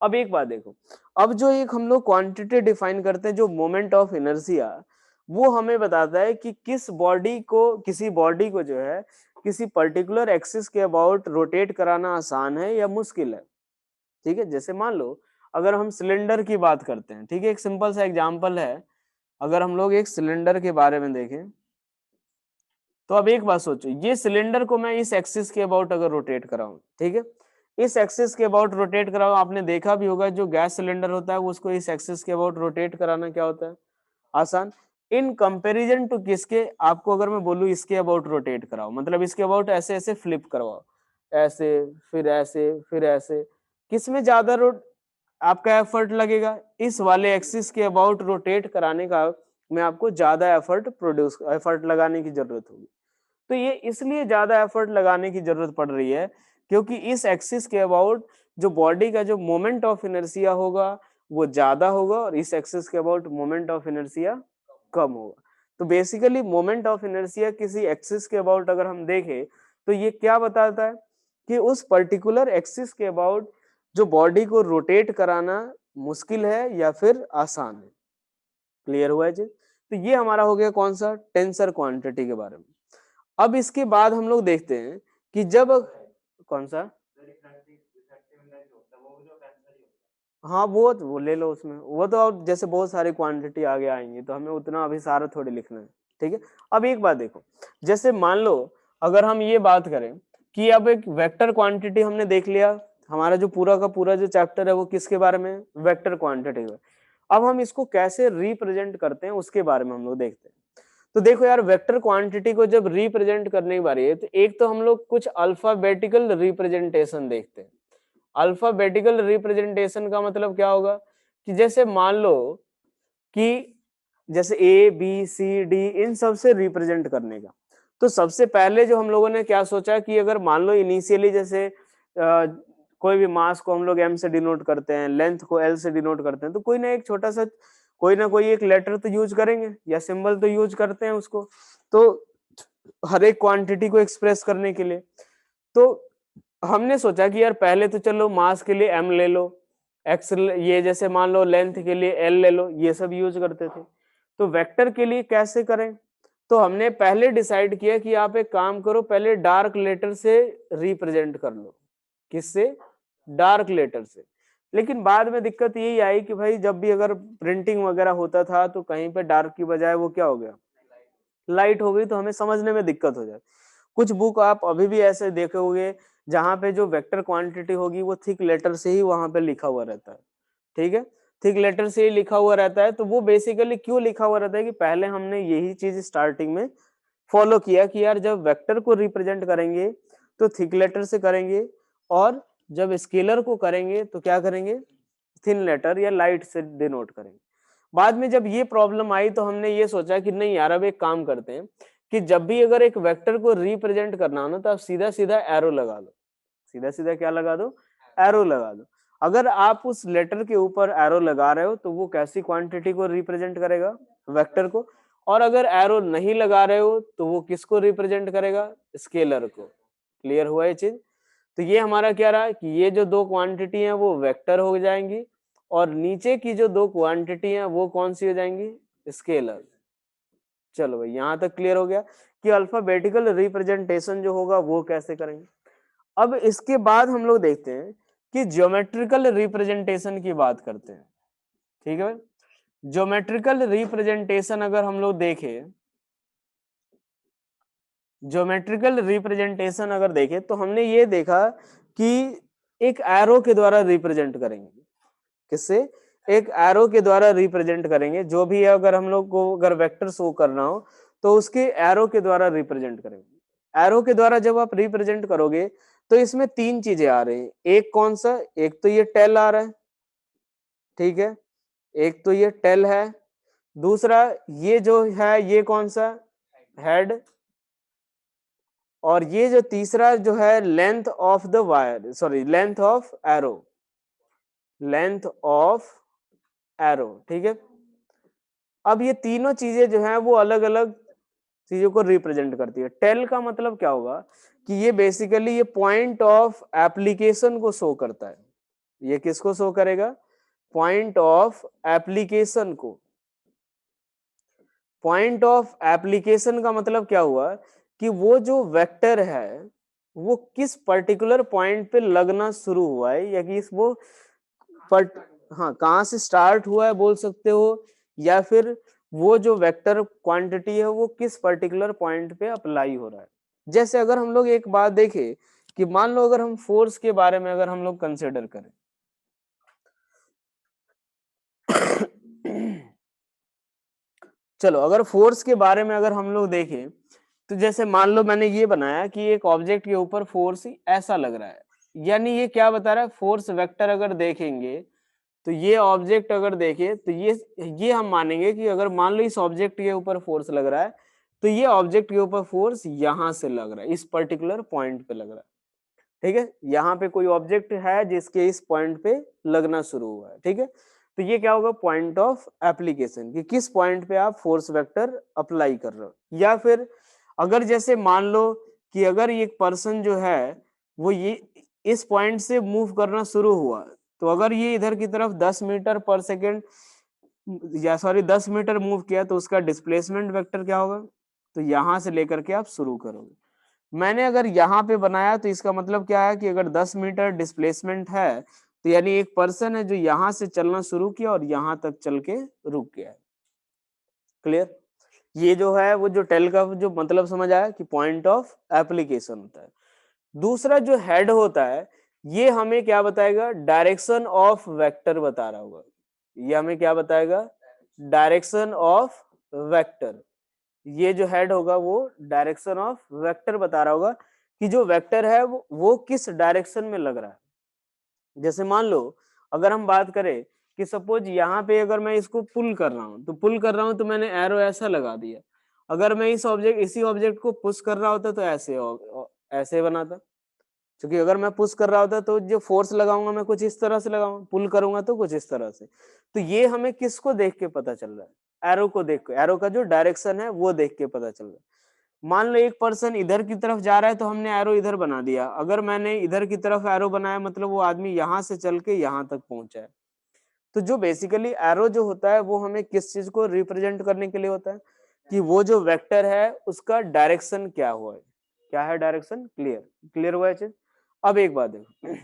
अब एक बात देखो, अब जो एक हम लोग क्वांटिटी डिफाइन करते हैं जो मोमेंट ऑफ इनर्शिया, वो हमें बताता है कि किस बॉडी को, किसी बॉडी को जो है किसी पर्टिकुलर एक्सिस के अबाउट रोटेट कराना आसान है या मुश्किल है, ठीक है। जैसे मान लो अगर हम सिलेंडर की बात करते हैं, ठीक है, एक सिंपल सा एग्जांपल है, अगर हम लोग एक सिलेंडर के बारे में देखें, तो अब एक बात सोचो, ये सिलेंडर को मैं इस एक्सिस के अबाउट अगर रोटेट कराऊं, ठीक है, इस एक्सिस के अबाउट रोटेट कराऊं, आपने देखा भी होगा जो गैस सिलेंडर होता है उसको इस एक्सिस के अबाउट रोटेट कराना क्या होता है, आसान। इन कंपैरिजन टू किसके, आपको अगर मैं बोलूं इसके अबाउट रोटेट कराओ, मतलब इसके अबाउट ऐसे ऐसे फ्लिप करवाओ, ऐसे फिर ऐसे, किसमें ज्यादा आपका एफर्ट लगेगा, इस वाले एक्सिस के अबाउट रोटेट कराने का में आपको ज्यादा एफर्ट लगाने की जरूरत होगी। तो ये इसलिए ज्यादा एफर्ट लगाने की जरूरत पड़ रही है क्योंकि इस एक्सिस के अबाउट जो बॉडी का जो मोमेंट ऑफ इनर्शिया होगा वो ज्यादा होगा और इस एक्सिस के अबाउट मोमेंट ऑफ इनर्शिया कम होगा। तो बेसिकली मोमेंट ऑफ इनर्शिया किसी एक्सिस के अबाउट अगर हम देखें तो ये क्या बताता है कि उस पर्टिकुलर एक्सिस के अबाउट जो बॉडी को रोटेट कराना मुश्किल है या फिर आसान है। क्लियर हुआ है जी? तो ये हमारा हो गया कौन सा, टेंसर क्वांटिटी के बारे में। अब इसके बाद हम लोग देखते हैं कि जब कौन सा, हाँ वो ले लो उसमें, वो तो अब जैसे बहुत सारी क्वांटिटी आगे आएंगी तो हमें उतना अभी सारा थोड़ी लिखना है, ठीक है। अब एक बात देखो, जैसे मान लो अगर हम ये बात करें कि अब एक वेक्टर क्वांटिटी हमने देख लिया, हमारा जो पूरा का पूरा जो चैप्टर है वो किसके बारे में, वेक्टर क्वांटिटी में। अब हम इसको कैसे रिप्रेजेंट करते हैं उसके बारे में हम लोग देखते हैं। तो देखो यार, वेक्टर क्वांटिटी को जब रिप्रेजेंट करने की बारी है तो एक तो हम लोग कुछ अल्फाबेटिकल रिप्रेजेंटेशन देखते हैं। अल्फाबेटिकल रिप्रेजेंटेशन का मतलब क्या होगा कि जैसे मान लो कि जैसे ए बी सी डी इन सब से रिप्रेजेंट करने का, तो सबसे पहले जो हम लोगों ने क्या सोचा कि अगर मान लो इनिशियली जैसे कोई भी मास को हम लोग एम से डिनोट करते हैं, लेंथ को एल से डिनोट करते हैं, तो कोई ना एक छोटा सा कोई ना कोई एक लेटर तो यूज करेंगे या सिंबल तो यूज करते हैं उसको। तो हर एक क्वांटिटी को एक्सप्रेस करने के लिए। तो हमने सोचा कि यार पहले तो चलो मास के लिए m ले लो, x ये जैसे मान लो लेंथ के लिए l ले लो, ये सब यूज करते थे। तो वेक्टर के लिए कैसे करें? तो हमने पहले डिसाइड किया कि आप एक काम करो, पहले डार्क लेटर से रिप्रेजेंट कर लो। किससे? डार्क लेटर से। लेकिन बाद में दिक्कत यही आई कि भाई जब भी अगर प्रिंटिंग वगैरह होता था तो कहीं पे डार्क की बजाय वो क्या हो गया, लाइट हो गई, तो हमें समझने में दिक्कत हो जाती। कुछ बुक आप अभी भी ऐसे देखे होंगे जहां पे जो वेक्टर क्वांटिटी होगी वो थिक लेटर से ही वहां पे लिखा हुआ रहता है। ठीक है, थिक लेटर से ही लिखा हुआ रहता है। तो वो बेसिकली क्यों लिखा हुआ रहता है कि पहले हमने यही चीज स्टार्टिंग में फॉलो किया कि यार जब वेक्टर को रिप्रेजेंट करेंगे तो थिक लेटर से करेंगे, और जब स्केलर को करेंगे तो क्या करेंगे, थिन लेटर या लाइट से डिनोट करेंगे। बाद में जब ये प्रॉब्लम आई तो हमने ये सोचा कि नहीं यार, अब एक काम करते हैं कि जब भी अगर एक वेक्टर को रिप्रेजेंट करना हो ना तो आप सीधा सीधा एरो लगा दो। सीधा सीधा क्या लगा दो? एरो लगा दो। अगर आप उस लेटर के ऊपर एरो लगा रहे हो तो वो कैसी क्वांटिटी को रिप्रेजेंट करेगा? वेक्टर को। और अगर एरो नहीं लगा रहे हो तो वो किसको रिप्रेजेंट करेगा? स्केलर को। क्लियर हुआ ये चीज? तो ये हमारा क्या रहा कि ये जो दो क्वांटिटी हैं वो वेक्टर हो जाएंगी, और नीचे की जो दो क्वांटिटी हैं वो कौन सी हो जाएंगी? स्केलर। चलो भाई यहां तक क्लियर हो गया कि अल्फाबेटिकल रिप्रेजेंटेशन जो होगा वो कैसे करेंगे। अब इसके बाद हम लोग देखते हैं कि ज्योमेट्रिकल रिप्रेजेंटेशन की बात करते हैं। ठीक है भाई, ज्योमेट्रिकल रिप्रेजेंटेशन अगर हम लोग देखें, ज्योमेट्रिकल रिप्रेजेंटेशन अगर देखें तो हमने ये देखा कि एक एरो के द्वारा रिप्रेजेंट करेंगे। किससे? एक एरो के द्वारा रिप्रेजेंट करेंगे। जो भी है, अगर हम लोग को अगर वेक्टर शो करना हो तो उसके एरो के द्वारा रिप्रेजेंट करेंगे। एरो के द्वारा जब आप रिप्रेजेंट करोगे तो इसमें तीन चीजें आ रही हैं। एक कौन सा? एक तो ये टेल आ रहा है, ठीक है, एक तो ये टेल है। दूसरा ये जो है ये कौन सा? हेड। और ये जो तीसरा जो है length of the wire, sorry length of arrow, length of arrow. ठीक है, अब ये तीनों चीजें जो हैं वो अलग अलग चीजों को रिप्रेजेंट करती है। टेल का मतलब क्या होगा कि ये बेसिकली ये पॉइंट ऑफ एप्लीकेशन को शो करता है। ये किसको शो करेगा? पॉइंट ऑफ एप्लीकेशन को। पॉइंट ऑफ एप्लीकेशन का मतलब क्या हुआ कि वो जो वेक्टर है वो किस पर्टिकुलर पॉइंट पे लगना शुरू हुआ है, या कि वो पर हाँ कहाँ से स्टार्ट हुआ है बोल सकते हो, या फिर वो जो वेक्टर क्वांटिटी है वो किस पर्टिकुलर पॉइंट पे अप्लाई हो रहा है। जैसे अगर हम लोग एक बात देखें कि मान लो अगर हम फोर्स के बारे में अगर हम लोग कंसिडर करें चलो अगर फोर्स के बारे में अगर हम लोग देखें तो जैसे मान लो मैंने ये बनाया कि एक ऑब्जेक्ट के ऊपर फोर्स ऐसा लग रहा है, यानी ये क्या बता रहा है? फोर्स वेक्टर अगर देखेंगे तो ये ऑब्जेक्ट अगर देखे तो ये हम मानेंगे कि अगर मान लो इस ऑब्जेक्ट के ऊपर फोर्स लग रहा है तो ये ऑब्जेक्ट के ऊपर फोर्स यहां से लग रहा है, इस पर्टिकुलर पॉइंट पे लग रहा है। ठीक है, यहाँ पे कोई ऑब्जेक्ट है जिसके इस पॉइंट पे लगना शुरू हुआ है। ठीक है, तो ये क्या होगा? पॉइंट ऑफ एप्लीकेशन, कि किस पॉइंट पे आप फोर्स वेक्टर अप्लाई कर रहे हो। या फिर अगर जैसे मान लो कि अगर एक पर्सन जो है वो ये इस पॉइंट से मूव करना शुरू हुआ, तो अगर ये इधर की तरफ 10 मीटर पर सेकेंड या सॉरी 10 मीटर मूव किया तो उसका डिस्प्लेसमेंट वेक्टर क्या होगा? तो यहां से लेकर के आप शुरू करोगे। मैंने अगर यहाँ पे बनाया तो इसका मतलब क्या है कि अगर 10 मीटर डिस्प्लेसमेंट है तो यानी एक पर्सन है जो यहाँ से चलना शुरू किया और यहाँ तक चल के रुक गया है। क्लियर? ये जो है वो जो टेल का जो मतलब समझ आया कि पॉइंट ऑफ एप्लीकेशन होता है। दूसरा जो हेड होता है ये हमें क्या बताएगा? डायरेक्शन ऑफ वेक्टर बता रहा होगा। ये हमें क्या बताएगा? Direction of vector. ये जो हेड होगा वो डायरेक्शन ऑफ वेक्टर बता रहा होगा कि जो वेक्टर है वो किस डायरेक्शन में लग रहा है। जैसे मान लो अगर हम बात करें कि सपोज यहाँ पे अगर मैं इसको पुल कर रहा हूँ, तो पुल कर रहा हूँ तो मैंने एरो ऐसा लगा दिया। अगर मैं इसी ऑब्जेक्ट को पुश कर रहा होता तो ऐसे बनाता। क्योंकि अगर मैं पुश कर रहा होता तो जो फोर्स लगाऊंगा मैं कुछ इस तरह से लगाऊंगा, पुल करूंगा तो कुछ इस तरह से। तो ये हमें किसको देख के पता चल रहा है? एरो को देख के, एरो का जो डायरेक्शन है वो देख के पता चल रहा है। मान लो एक पर्सन इधर की तरफ जा रहा है तो हमने एरो इधर बना दिया, अगर मैंने इधर की तरफ एरो बनाया मतलब वो आदमी यहाँ से चल के यहाँ तक पहुंचा है। तो जो बेसिकली एरो जो होता है वो हमें किस चीज को रिप्रेजेंट करने के लिए होता है कि वो जो वेक्टर है उसका डायरेक्शन क्या हुआ है, क्या है डायरेक्शन, क्लियर, क्लियर हुआ है चीज। अब एक बात देखो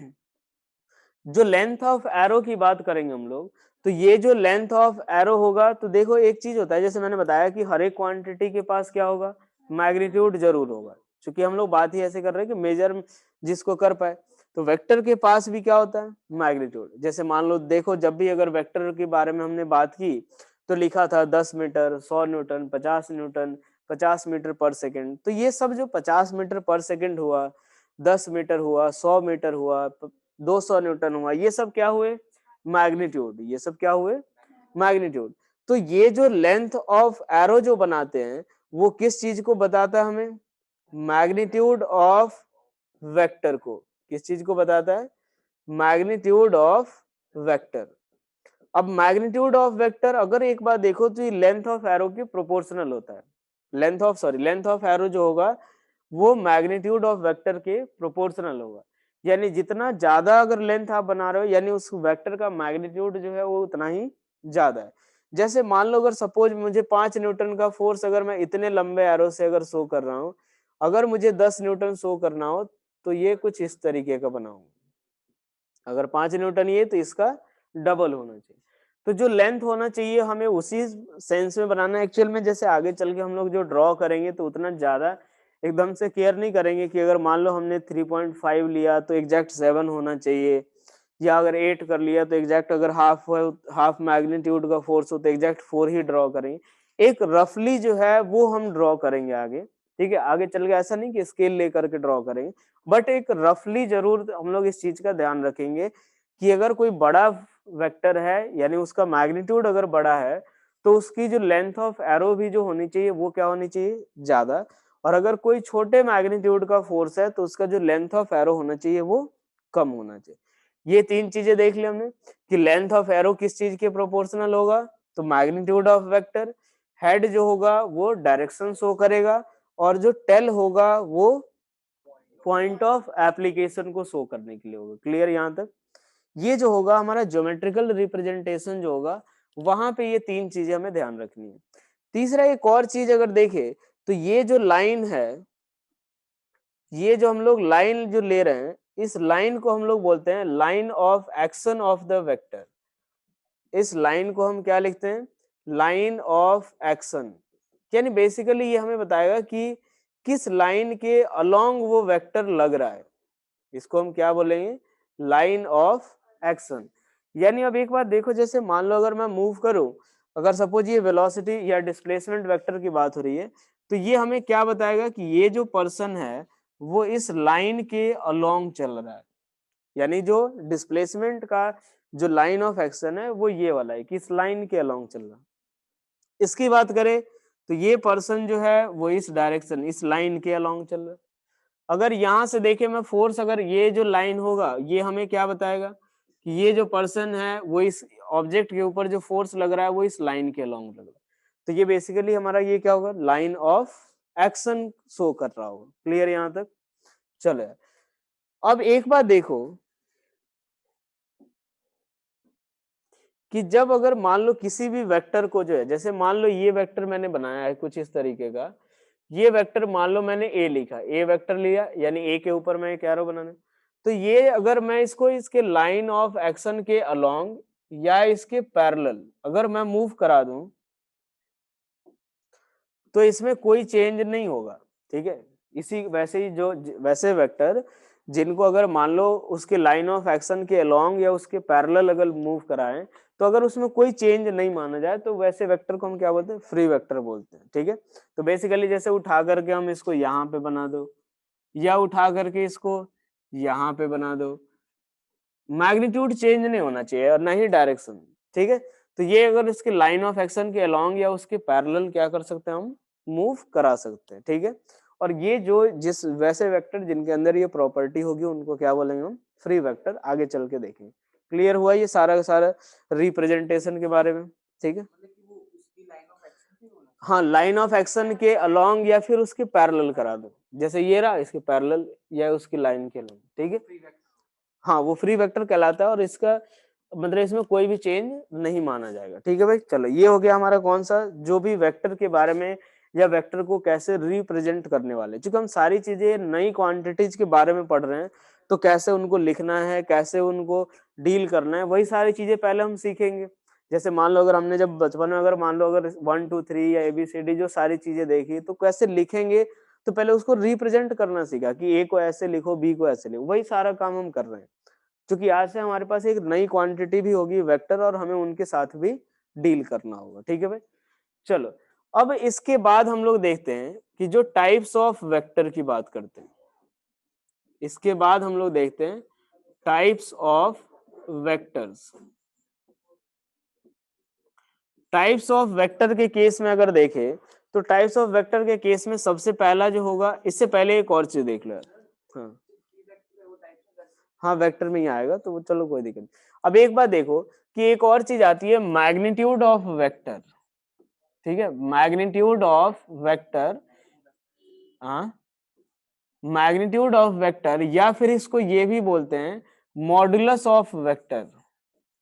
जो लेंथ ऑफ एरो की बात करेंगे हम लोग, तो ये जो लेंथ ऑफ एरो होगा तो देखो एक चीज होता है जैसे मैंने बताया कि हर एक क्वांटिटी के पास क्या होगा, मैग्नीट्यूड जरूर होगा, क्योंकि हम लोग बात ही ऐसे कर रहे हैं कि मेजर जिसको कर पाए। तो वेक्टर के पास भी क्या होता है, मैग्नीट्यूड। जैसे मान लो देखो जब भी अगर वेक्टर के बारे में हमने बात की तो लिखा था 10 मीटर, 100 न्यूटन, 50 न्यूटन, 50 मीटर पर सेकेंड। तो ये सब जो 50 मीटर पर सेकेंड हुआ, 10 मीटर हुआ, 100 मीटर हुआ, 200 न्यूटन हुआ, ये सब क्या हुए, मैग्नीट्यूड। ये सब क्या हुए, मैग्नीट्यूड। तो ये जो लेंथ ऑफ एरो जो बनाते हैं वो किस चीज को बताता है हमें, मैग्नीट्यूड ऑफ वेक्टर को। किस चीज को बताता है, मैग्नीट्यूड ऑफ वेक्टर। अब मैग्नीट्यूड ऑफ वेक्टर अगर एक बार देखो तो ये लेंथ ऑफ एरो के प्रोपोर्शनल होता है। लेंथ ऑफ एरो जो होगा वो मैग्नीट्यूड ऑफ वेक्टर के प्रोपोर्शनल होगा। यानी जितना ज्यादा अगर लेंथ आप बना रहे हो यानी उस वेक्टर का मैग्नीट्यूड जो है वो उतना ही ज्यादा है। जैसे मान लो अगर सपोज मुझे 5 न्यूटन का फोर्स अगर मैं इतने लंबे एरो से अगर शो कर रहा हूँ, अगर मुझे 10 न्यूटन शो करना हो तो ये कुछ इस तरीके का बनाऊंगा। अगर 5 न्यूटन ये तो इसका डबल होना चाहिए। तो जो लेंथ होना चाहिए हमें उसी सेंस में बनाना है एक्चुअल में। जैसे आगे चल के हम लोग जो ड्रॉ करेंगे तो उतना ज्यादा एकदम से केयर नहीं करेंगे कि अगर मान लो हमने 3.5 लिया तो एग्जैक्ट 7 होना चाहिए, या अगर 8 कर लिया तो एग्जैक्ट अगर हाफ मैग्नीट्यूड का फोर्स हो तो एग्जैक्ट 4 ही ड्रॉ करेंगे। एक रफली जो है वो हम ड्रॉ करेंगे आगे, ठीक है। आगे चल के ऐसा नहीं कि स्केल लेकर के ड्रॉ करेंगे, बट एक रफली जरूर हम लोग इस चीज का ध्यान रखेंगे कि अगर कोई बड़ा वेक्टर है यानी उसका मैग्नीट्यूड अगर बड़ा है तो उसकी जो लेंथ ऑफ एरो भी जो होनी चाहिए वो क्या होनी चाहिए, ज्यादा। और अगर कोई छोटे मैग्नीट्यूड का फोर्स है तो उसका जो लेंथ ऑफ एरो होना चाहिए वो कम होना चाहिए। ये तीन चीजें देख ली हमने कि लेंथ ऑफ एरो किस चीज के प्रोपोर्शनल होगा, तो मैग्नीट्यूड ऑफ वेक्टर। हेड जो होगा वो डायरेक्शन शो करेगा, और जो टेल होगा वो पॉइंट ऑफ एप्लीकेशन को शो करने के लिए होगा। क्लियर यहाँ तक। ये जो होगा हमारा ज्योमेट्रिकल रिप्रेजेंटेशन जो होगा वहां पे ये तीन चीजें हमें ध्यान रखनी है। तीसरा एक और चीज अगर देखे तो ये जो लाइन है, ये जो हम लोग लाइन जो ले रहे हैं इस लाइन को हम लोग बोलते हैं line of action of the vector. इस लाइन को हम क्या लिखते हैं, लाइन ऑफ एक्शन। यानी बेसिकली ये हमें बताएगा कि किस लाइन के अलोंग वो वेक्टर लग रहा है। इसको हम क्या बोलेंगे, लाइन ऑफ एक्शन। यानी अब एक बात देखो, जैसे मान लो अगर मैं मूव करूं, अगर सपोज ये वेलोसिटी या डिस्प्लेसमेंट वेक्टर की बात हो रही है तो ये हमें क्या बताएगा कि ये जो पर्सन है वो इस लाइन के अलोंग चल रहा है। यानी जो डिस्प्लेसमेंट का जो लाइन ऑफ एक्शन है वो ये वाला है कि इस लाइन के अलोंग चल रहा है। इसकी बात करें तो ये पर्सन जो है वो इस डायरेक्शन इस लाइन के अलोंग चल रहा है। अगर यहां से देखें मैं फोर्स, अगर ये जो लाइन होगा ये हमें क्या बताएगा कि ये जो पर्सन है वो इस ऑब्जेक्ट के ऊपर जो फोर्स लग रहा है वो इस लाइन के अलोंग लग रहा है। तो ये बेसिकली हमारा ये क्या होगा, लाइन ऑफ एक्शन शो कर रहा होगा। क्लियर यहाँ तक। चलो अब एक बात देखो कि जब अगर मान लो किसी भी वेक्टर को जो है, जैसे मान लो ये वेक्टर मैंने बनाया है कुछ इस तरीके का, ये वेक्टर मान लो मैंने ए लिखा, ए वेक्टर लिया यानी ए के ऊपर मैं एक एरो बनाना, तो ये अगर मैं इसको इसके लाइन ऑफ एक्शन के अलोंग या इसके पैरेलल अगर मैं मूव करा दूं तो इसमें कोई चेंज नहीं होगा, ठीक है। इसी वैसे ही जो वैसे वेक्टर जिनको अगर मान लो उसके लाइन ऑफ एक्शन के अलोंग या उसके पैरेलल अगर मूव कराएं तो अगर उसमें कोई चेंज नहीं माना जाए तो वैसे वेक्टर को हम क्या बोलते हैं, फ्री वेक्टर बोलते हैं, ठीक है। तो बेसिकली जैसे उठा करके हम इसको यहाँ पे बना दो या उठा करके इसको यहाँ पे बना दो, मैग्नीट्यूड चेंज नहीं होना चाहिए और ना ही डायरेक्शन, ठीक है। तो ये अगर इसके लाइन ऑफ एक्शन के अलोंग या उसके पैरेलल क्या कर सकते हैं, हम मूव करा सकते हैं, ठीक है। और ये जो जिस वैसे वेक्टर जिनके अंदर ये प्रॉपर्टी होगी उनको क्या बोलेंगे हम, फ्री वेक्टर। आगे चल के देखेंगे। क्लियर हुआ ये सारा का सारा रिप्रेजेंटेशन के बारे में, ठीक है। हाँ, लाइन ऑफ एक्शन के अलोंग या फिर उसके पैरेलल करा दो, जैसे ये रहा इसके पैरेलल या उसकी लाइन के अलोंग, ठीक है। हाँ, वो फ्री वेक्टर कहलाता है और इसका मतलब इसमें कोई भी चेंज नहीं माना जाएगा, ठीक है भाई। चलो ये हो गया हमारा कौन सा, जो भी वेक्टर के बारे में या वेक्टर को कैसे रिप्रेजेंट करने वाले। चूंकि हम सारी चीजें नई क्वांटिटीज के बारे में पढ़ रहे हैं, तो कैसे उनको लिखना है, कैसे उनको डील करना है, वही सारी चीजें पहले हम सीखेंगे। जैसे मान लो अगर हमने जब बचपन में अगर मान लो अगर 1 2 3 या ABCD जो सारी चीजें देखी, तो कैसे लिखेंगे, तो पहले उसको रिप्रेजेंट करना सीखा कि ए को ऐसे लिखो, बी को ऐसे लिखो, वही सारा काम हम कर रहे हैं। क्योंकि आज से हमारे पास एक नई क्वांटिटी भी होगी वेक्टर, और हमें उनके साथ भी डील करना होगा, ठीक है भाई। चलो अब इसके बाद हम लोग देखते हैं कि जो टाइप्स ऑफ वेक्टर की बात करते हैं, इसके बाद हम लोग देखते हैं types of vectors. Types of vector के केस में अगर देखें, तो टाइप्स ऑफ वेक्टर के केस में सबसे पहला जो होगा, इससे पहले एक और चीज देख लो। हाँ हाँ, वेक्टर में ही आएगा, तो वो चलो कोई दिक्कत नहीं। अब एक बात देखो कि एक और चीज आती है मैग्नीट्यूड ऑफ वेक्टर, ठीक है, मैग्नीट्यूड ऑफ वेक्टर। हाँ, मैग्नीट्यूड ऑफ वेक्टर, या फिर इसको ये भी बोलते हैं मॉडुलस ऑफ वेक्टर।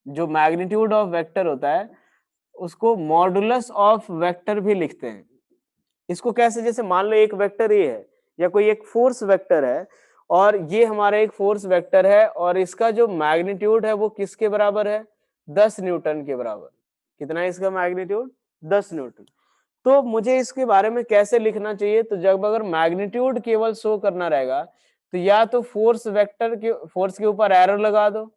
जो मैग्नीट्यूड ऑफ वेक्टर होता है उसको मॉडुलस ऑफ वेक्टर भी लिखते हैं। इसको कैसे, जैसे मान लो एक वेक्टर ये है या कोई एक फोर्स वेक्टर है, और ये हमारा एक फोर्स वेक्टर है, और इसका जो मैग्नीट्यूड है वो किसके बराबर है, 10 न्यूटन के बराबर। कितना है इसका मैग्नीट्यूड, 10 न्यूटन। तो मुझे इसके बारे में कैसे लिखना चाहिए, तो जब अगर मैग्नीट्यूड केवल शो करना रहेगा, तो या तो फोर्स वेक्टर के फोर्स के ऊपर एरो लगा दो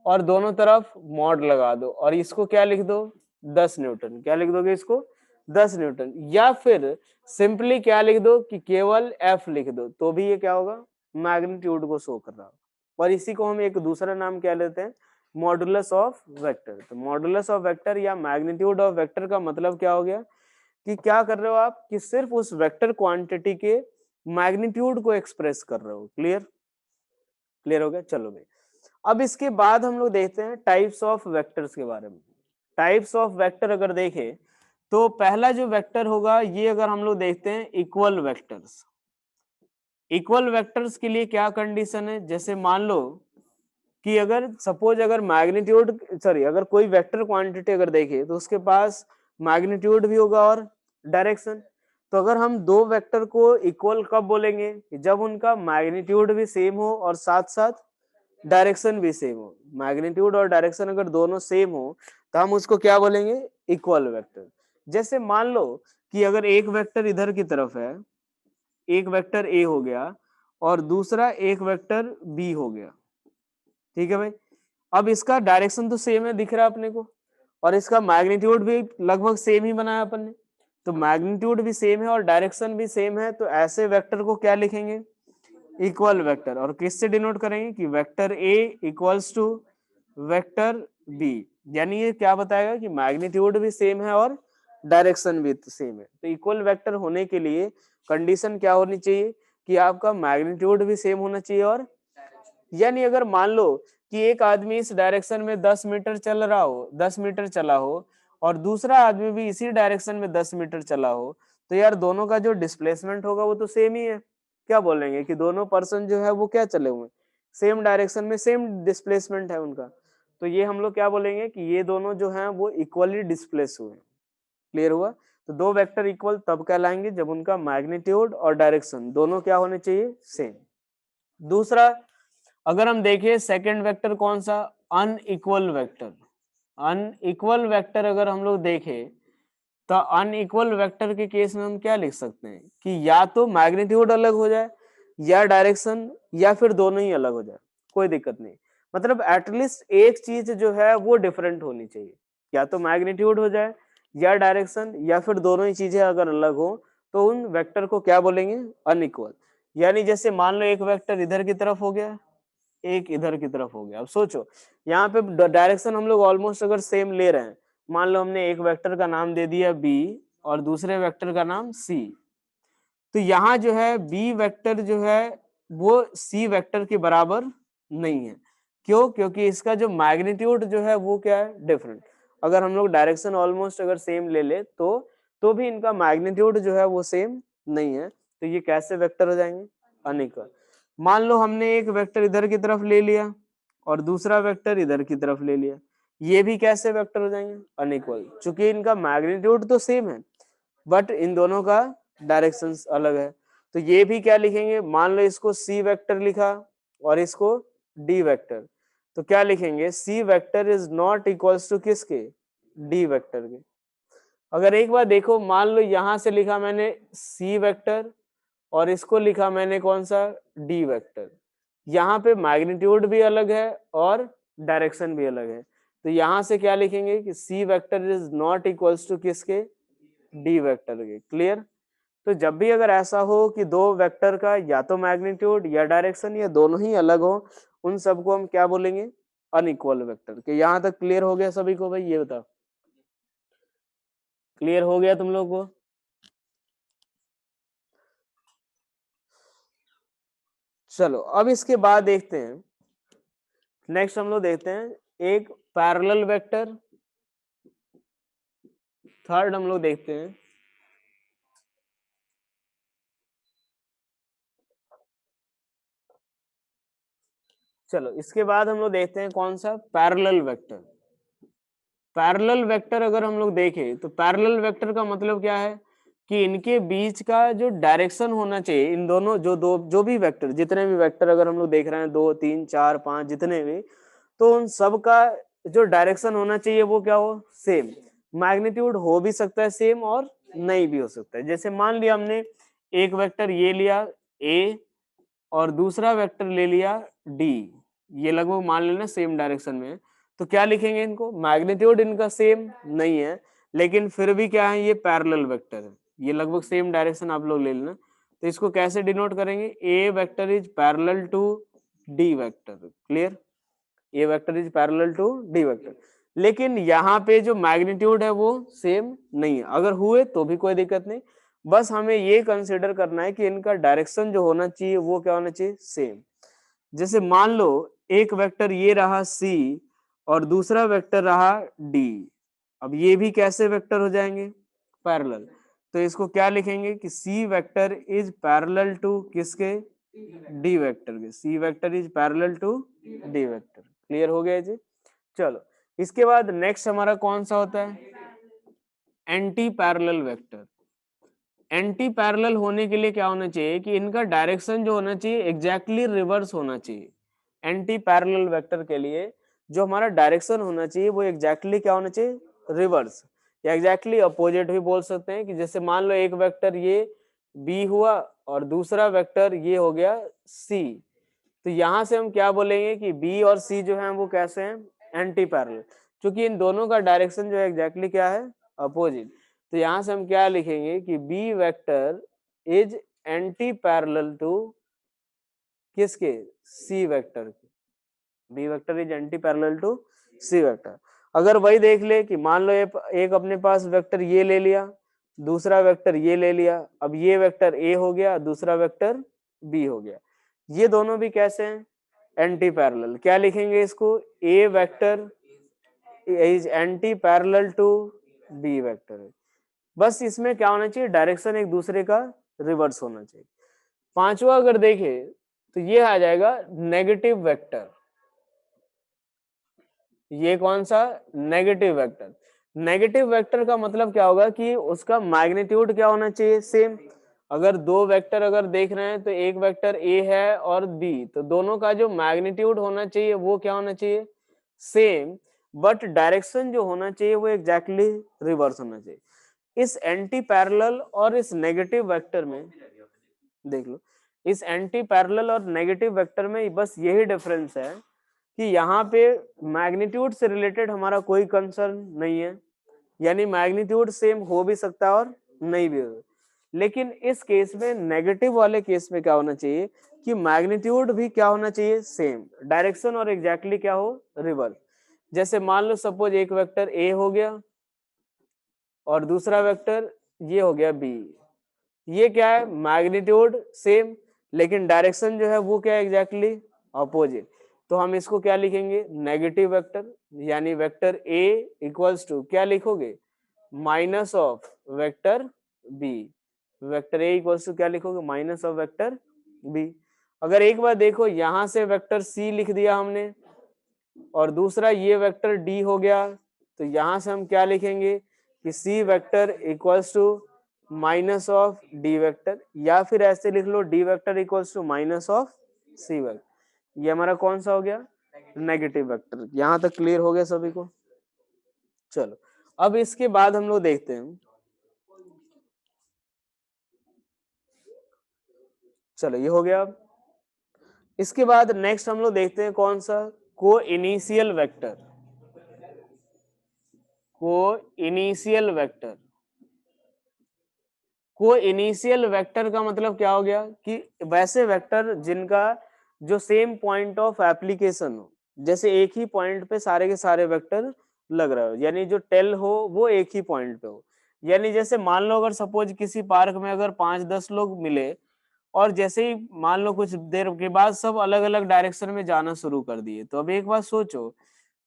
और दोनों तरफ मॉड लगा दो, और इसको क्या लिख दो, 10 न्यूटन। क्या लिख दोगे इसको, 10 न्यूटन। या फिर सिंपली क्या लिख दो कि केवल F लिख दो, तो भी ये क्या होगा, मैग्नीट्यूड को शो कर रहा हो। और इसी को हम एक दूसरा नाम क्या लेते हैं, मॉडुलस ऑफ वेक्टर। तो मॉडुलस ऑफ वेक्टर या मैग्नीट्यूड ऑफ वेक्टर का मतलब क्या हो गया कि क्या कर रहे हो आप, कि सिर्फ उस वेक्टर क्वांटिटी के मैग्नीट्यूड को एक्सप्रेस कर रहे हो। क्लियर, क्लियर हो गया। चलो भाई, अब इसके बाद हम लोग देखते हैं टाइप्स ऑफ वेक्टर्स के बारे में। टाइप्स ऑफ वेक्टर अगर देखें, तो पहला जो वेक्टर होगा, ये अगर हम लोग देखते हैं इक्वल वेक्टर्स। इक्वल वेक्टर्स के लिए क्या कंडीशन है, जैसे मान लो कि अगर सपोज अगर मैग्नीट्यूड सॉरी अगर कोई वेक्टर क्वांटिटी अगर देखे, तो उसके पास मैग्नीट्यूड भी होगा और डायरेक्शन। तो अगर हम दो वेक्टर को इक्वल कब बोलेंगे, जब उनका मैग्नीट्यूड भी सेम हो और साथ साथ डायरेक्शन भी सेम हो। मैग्नीट्यूड और डायरेक्शन अगर दोनों सेम हो, तो हम उसको क्या बोलेंगे, इक्वल वेक्टर। जैसे मान लो कि अगर एक वेक्टर इधर की तरफ है, एक वेक्टर ए हो गया और दूसरा एक वेक्टर बी हो गया, ठीक है भाई। अब इसका डायरेक्शन तो सेम है, दिख रहा है अपने को, और इसका मैग्नीट्यूड भी लगभग सेम ही बनाया अपन ने। तो मैग्नीट्यूड भी सेम है और डायरेक्शन भी सेम है, तो ऐसे वेक्टर को क्या लिखेंगे, इक्वल वेक्टर। और किससे डिनोट करेंगे कि vector A equals to vector B. यानी ये क्या बताएगा कि मैग्नीट्यूड भी सेम है और डायरेक्शन भी सेम है। तो इक्वल वेक्टर होने के लिए कंडीशन क्या होनी चाहिए कि आपका मैग्नीट्यूड भी सेम होना चाहिए, और यानी अगर मान लो कि एक आदमी इस डायरेक्शन में 10 मीटर चल रहा हो, 10 मीटर चला हो, और दूसरा आदमी भी इसी डायरेक्शन में 10 मीटर चला हो, तो यार दोनों का जो डिस्प्लेसमेंट होगा वो तो सेम ही है। क्या बोलेंगे कि दोनों पर्सन जो है वो क्या चले हुए, सेम डायरेक्शन में, सेम डिस्प्लेसमेंट है उनका। तो ये हम लोग क्या बोलेंगे कि ये दोनों जो हैं वो इक्वली डिस्प्लेस हुए। क्लियर हुआ। तो दो वेक्टर इक्वल तब कहलाएंगे जब उनका मैग्नीट्यूड और डायरेक्शन दोनों क्या होने चाहिए, सेम। दूसरा अगर हम देखें सेकंड वेक्टर कौन सा, अनइक्वल वेक्टर। अनइक्वल वेक्टर अगर हम लोग देखें, तो अनइक्वल वेक्टर के केस में हम क्या लिख सकते हैं कि या तो मैग्नीट्यूड अलग हो जाए या डायरेक्शन, या फिर दोनों ही अलग हो जाए, कोई दिक्कत नहीं। मतलब एटलीस्ट एक चीज जो है वो डिफरेंट होनी चाहिए, या तो मैग्नीट्यूड हो जाए या डायरेक्शन, या फिर दोनों ही चीजें अगर अलग हो, तो उन वेक्टर को क्या बोलेंगे, अनइक्वल। यानी जैसे मान लो एक वेक्टर इधर की तरफ हो गया, एक इधर की तरफ हो गया। अब सोचो यहाँ पे डायरेक्शन हम लोग ऑलमोस्ट अगर सेम ले रहे हैं, मान लो हमने एक वेक्टर का नाम दे दिया बी और दूसरे वेक्टर का नाम सी, तो यहाँ जो है बी वेक्टर जो है वो सी वेक्टर के बराबर नहीं है। क्यों, क्योंकि इसका जो मैग्नीट्यूड जो है वो क्या है, डिफरेंट। अगर हम लोग डायरेक्शन ऑलमोस्ट अगर सेम ले ले, तो तो भी इनका मैग्नीट्यूड जो है वो सेम नहीं है, तो ये कैसे वेक्टर हो जाएंगे, अनइक्वल। मान लो हमने एक वेक्टर इधर की तरफ ले लिया और दूसरा वेक्टर इधर की तरफ ले लिया, ये भी कैसे वेक्टर हो जाएंगे, अनइक्वल, चूंकि इनका मैग्नीट्यूड तो सेम है बट इन दोनों का डायरेक्शन अलग है। तो ये भी क्या लिखेंगे, मान लो इसको सी वेक्टर लिखा और इसको डी वेक्टर, तो क्या लिखेंगे, C vector is not equals to किसके, डी वेक्टर के। अगर एक बार देखो, मान लो यहां से लिखा मैंने सी वेक्टर और इसको लिखा मैंने कौन सा, डी वेक्टर, यहाँ पे मैग्नीट्यूड भी अलग है और डायरेक्शन भी अलग है, तो यहां से क्या लिखेंगे कि C vector is not equals to किसके, डी वेक्टर के। क्लियर। तो जब भी अगर ऐसा हो कि दो वेक्टर का या तो मैग्नीट्यूड या डायरेक्शन या दोनों ही अलग हो, उन सबको हम क्या बोलेंगे, अनइक्वल वेक्टर के। यहां तक क्लियर हो गया सभी को भाई, ये बताओ, क्लियर हो गया तुम लोग को। चलो अब इसके बाद देखते हैं, नेक्स्ट हम लोग देखते हैं एक पैरेलल वेक्टर, थर्ड हम लोग देखते हैं चलो इसके बाद हम लोग देखते हैं कौन सा, पैरेलल वेक्टर। पैरेलल वेक्टर अगर हम लोग देखें तो पैरेलल वेक्टर का मतलब क्या है कि इनके बीच का जो डायरेक्शन होना चाहिए, इन दोनों जो भी वेक्टर, जितने भी वेक्टर अगर हम लोग देख रहे हैं 2 3 4 5 जितने भी, तो उन सब का जो डायरेक्शन होना चाहिए वो क्या हो, सेम। मैग्नीट्यूड हो भी सकता है सेम और नहीं भी हो सकता है। जैसे मान लिया हमने एक वेक्टर ये लिया ए और दूसरा वेक्टर ले लिया डी, ये लगभग मान लेना सेम डायरेक्शन में है, तो क्या लिखेंगे इनको, मैग्नीट्यूड इनका सेम नहीं है लेकिन फिर भी क्या है, ये पैरेलल वेक्टर है, ये लगभग सेम डायरेक्शन आप लोग ले लेना। तो इसको कैसे डिनोट करेंगे, A vector is parallel to D vector. Clear, A vector is parallel to D vector. लेकिन यहाँ पे जो मैग्नीट्यूड है वो सेम नहीं है, अगर हुए तो भी कोई दिक्कत नहीं, बस हमें ये कंसिडर करना है कि इनका डायरेक्शन जो होना चाहिए वो क्या होना चाहिए, सेम। जैसे मान लो एक वेक्टर ये रहा C और दूसरा वेक्टर रहा D, अब ये भी कैसे वेक्टर हो जाएंगे, पैरेलल। तो इसको क्या लिखेंगे कि C vector is parallel to किसके, D वेक्टर के। C vector is parallel to D vector. Clear हो गया जी। चलो इसके बाद नेक्स्ट हमारा कौन सा होता है, anti parallel vector. Anti parallel होने के लिए क्या होना चाहिए कि इनका डायरेक्शन जो होना चाहिए एग्जैक्टली रिवर्स होना चाहिए। एंटी पैरेलल वेक्टर के लिए जो हमारा डायरेक्शन होना चाहिए वो एग्जैक्टली क्या होना चाहिए, रिवर्स, या एग्जैक्टली अपोजिट भी बोल सकते हैं। कि जैसे मान लो एक वेक्टर ये बी हुआ और दूसरा वेक्टर ये हो गया सी, तो यहां से हम क्या बोलेंगे कि बी और सी जो है वो कैसे हैं, एंटी पैरेलल, क्योंकि इन दोनों का डायरेक्शन जो है एग्जैक्टली क्या है, अपोजिट। तो यहां से हम क्या लिखेंगे कि B vector is anti parallel to किसके, सी वेक्टर के। B vector is anti parallel to C vector. अगर वही देख ले कि मान लो एक अपने पास वेक्टर ये ले लिया, दूसरा वेक्टर ये ले लिया, अब ये वेक्टर ए हो गया, दूसरा वेक्टर बी हो गया, ये दोनों भी कैसे हैं, एंटी पैरेलल। क्या लिखेंगे इसको, A vector is anti parallel to B vector. बस इसमें क्या होना चाहिए, डायरेक्शन एक दूसरे का रिवर्स होना चाहिए। पांचवा अगर देखे तो ये आ जाएगा नेगेटिव वेक्टर। ये कौन सा, नेगेटिव वेक्टर। नेगेटिव वेक्टर का मतलब क्या होगा कि उसका मैग्नीट्यूड क्या होना चाहिए, सेम। अगर दो वेक्टर अगर देख रहे हैं तो एक वेक्टर ए है और बी, तो दोनों का जो मैग्नीट्यूड होना चाहिए वो क्या होना चाहिए, सेम, बट डायरेक्शन जो होना चाहिए वो एग्जैक्टली रिवर्स होना चाहिए। इस एंटी पैरेलल और इस नेगेटिव वेक्टर में देख लो, इस एंटी पैरेलल और नेगेटिव वेक्टर में बस यही डिफरेंस है कि यहाँ पे मैग्नीट्यूड से रिलेटेड हमारा कोई कंसर्न नहीं है, यानी मैग्नीट्यूड सेम हो भी सकता है और नहीं भी हो। लेकिन इस केस में, नेगेटिव वाले केस में क्या होना चाहिए कि मैग्नीट्यूड भी क्या होना चाहिए, सेम, डायरेक्शन और एग्जैक्टली क्या हो, रिवर्स। जैसे मान लो सपोज एक वेक्टर ए हो गया और दूसरा वेक्टर ये हो गया बी, ये क्या है, मैग्नीट्यूड सेम लेकिन डायरेक्शन जो है वो क्या है, एग्जैक्टली अपोजिट। तो हम इसको क्या लिखेंगे, नेगेटिव वेक्टर, यानी वेक्टर ए इक्वल्स टू क्या लिखोगे, minus of vector B. Vector A equals to क्या लिखोगे, माइनस ऑफ वेक्टर बी। अगर एक बार देखो यहां से वेक्टर सी लिख दिया हमने और दूसरा ये वेक्टर डी हो गया, तो यहां से हम क्या लिखेंगे कि C vector equals to minus of D vector, या फिर ऐसे लिख लो D vector equals to minus of C vector. ये हमारा कौन सा हो गया, नेगेटिव वेक्टर। यहां तक क्लियर हो गया सभी को। चलो अब इसके बाद हम लोग देखते हैं, चलो ये हो गया। अब इसके बाद नेक्स्ट हम लोग देखते हैं कौन सा, को इनिशियल वेक्टर। को इनिशियल वेक्टर, को इनिशियल वेक्टर का मतलब क्या हो गया कि वैसे वेक्टर जिनका जो सेम पॉइंट ऑफ एप्लीकेशन हो, जैसे एक ही पॉइंट पे सारे के सारे वेक्टर लग रहा हो, यानी जो टेल हो वो एक ही पॉइंट पे हो। यानी जैसे मान लो अगर सपोज किसी पार्क में अगर 5-10 लोग मिले और जैसे ही मान लो कुछ देर के बाद सब अलग अलग डायरेक्शन में जाना शुरू कर दिए, तो अब एक बात सोचो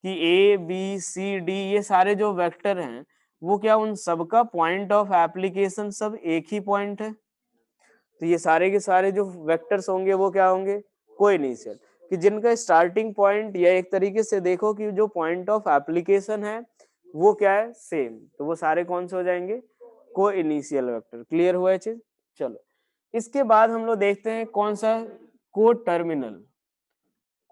कि ए बी सी डी ये सारे जो वेक्टर हैं वो क्या उन सबका पॉइंट ऑफ एप्लीकेशन सब एक ही पॉइंट है। तो ये सारे के सारे जो वेक्टर्स होंगे वो क्या होंगे, कोइनिशियल, कि जिनका स्टार्टिंग पॉइंट या एक तरीके से देखो कि जो पॉइंट ऑफ एप्लीकेशन है वो क्या है, सेम, तो वो सारे कौन से हो जाएंगे, कोइनिशियल वेक्टर। क्लियर हुआ है चीज। चलो इसके बाद हम लोग देखते हैं कौन सा, को टर्मिनल।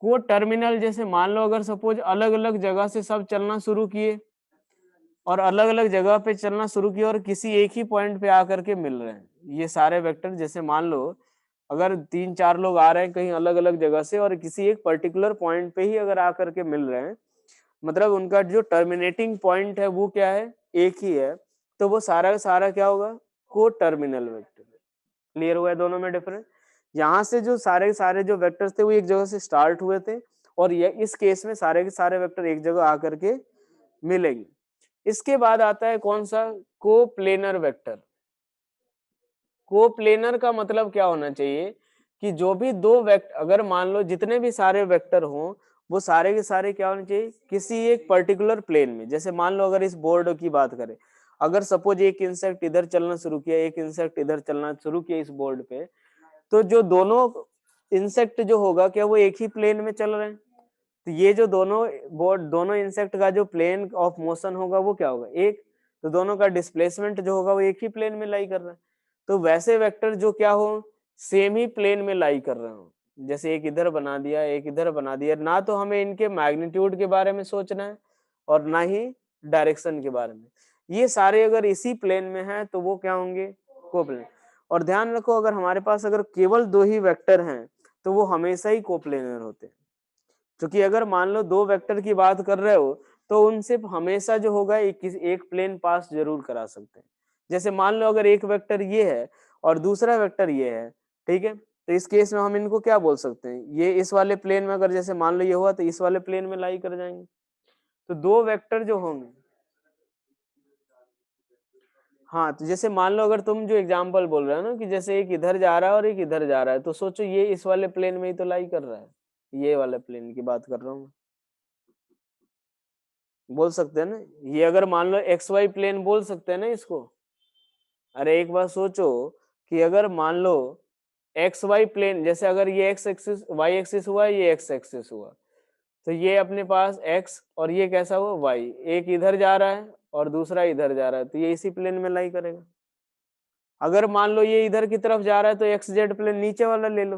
को टर्मिनल जैसे मान लो अगर सपोज अलग अलग जगह से सब चलना शुरू किए और अलग अलग जगह पे चलना शुरू किया और किसी एक ही पॉइंट पे आकर के मिल रहे हैं, ये सारे वेक्टर जैसे मान लो अगर 3-4 लोग आ रहे हैं कहीं अलग अलग जगह से और किसी एक पर्टिकुलर पॉइंट पे ही अगर आकर के मिल रहे हैं, मतलब उनका जो टर्मिनेटिंग पॉइंट है वो क्या है, एक ही है, तो वो सारा का सारा क्या होगा, को टर्मिनल वेक्टर। क्लियर हुआ है दोनों में डिफरेंस। यहाँ से जो सारे के सारे जो वेक्टर्स थे वो एक जगह से स्टार्ट हुए थे और ये इस केस में सारे के सारे वेक्टर एक जगह आकर के मिलेंगे। इसके बाद आता है कौन सा, कोप्लेनर वेक्टर। कोप्लेनर का मतलब क्या होना चाहिए कि जो भी दो वेक्टर, अगर मान लो जितने भी सारे वेक्टर हों वो सारे के सारे क्या होने चाहिए, किसी एक पर्टिकुलर प्लेन में। जैसे मान लो अगर इस बोर्ड की बात करें, अगर सपोज एक इंसेक्ट इधर चलना शुरू किया, एक इंसेक्ट इधर चलना शुरू किया इस बोर्ड पे, तो जो दोनों इंसेक्ट जो होगा क्या वो एक ही प्लेन में चल रहे हैं, तो ये जो दोनों बोर्ड दोनों इंसेक्ट का जो प्लेन ऑफ मोशन होगा वो क्या होगा, एक, तो दोनों का डिस्प्लेसमेंट जो होगा वो एक ही प्लेन में लाई कर रहा है। तो वैसे वेक्टर जो क्या हो, सेम ही प्लेन में लाई कर रहे हो, जैसे एक इधर बना दिया एक इधर बना दिया, ना तो हमें इनके मैग्नीट्यूड के बारे में सोचना है और ना ही डायरेक्शन के बारे में, ये सारे अगर इसी प्लेन में है तो वो क्या होंगे, कोप्लेनर। और ध्यान रखो अगर हमारे पास अगर केवल दो ही वेक्टर हैं तो वो हमेशा ही कोप्लेनर होते हैं, क्योंकि अगर मान लो दो वेक्टर की बात कर रहे हो तो उनसे हमेशा जो होगा एक प्लेन पास जरूर करा सकते हैं। जैसे मान लो अगर एक वेक्टर ये है और दूसरा वेक्टर ये है, ठीक है, तो इस केस में हम इनको क्या बोल सकते हैं, ये इस वाले प्लेन में अगर जैसे मान लो ये हुआ तो इस वाले प्लेन में लाई कर जाएंगे। तो दो वेक्टर जो होंगे, हाँ, तो जैसे मान लो अगर तुम जो एग्जांपल बोल रहे हो ना कि जैसे एक इधर जा रहा है और एक इधर जा रहा है, तो सोचो ये इस वाले प्लेन में ही तो लाई कर रहा है, ये वाले प्लेन की बात कर रहा हूँ, बोल सकते हैं ना, ये अगर मान लो एक्स वाई प्लेन बोल सकते हैं ना इसको। अरे एक बार सोचो कि अगर मान लो एक्स वाई प्लेन, जैसे अगर ये एक्स एक्सिस वाई एक्सिस हुआ, ये एक्स एक्सिस हुआ, तो ये अपने पास एक्स और ये कैसा हुआ वाई, एक इधर जा रहा है और दूसरा इधर जा रहा है, तो ये इसी प्लेन में लाई करेगा। अगर मान लो ये इधर की तरफ जा रहा है तो एक्स जेड प्लेन नीचे वाला ले लो।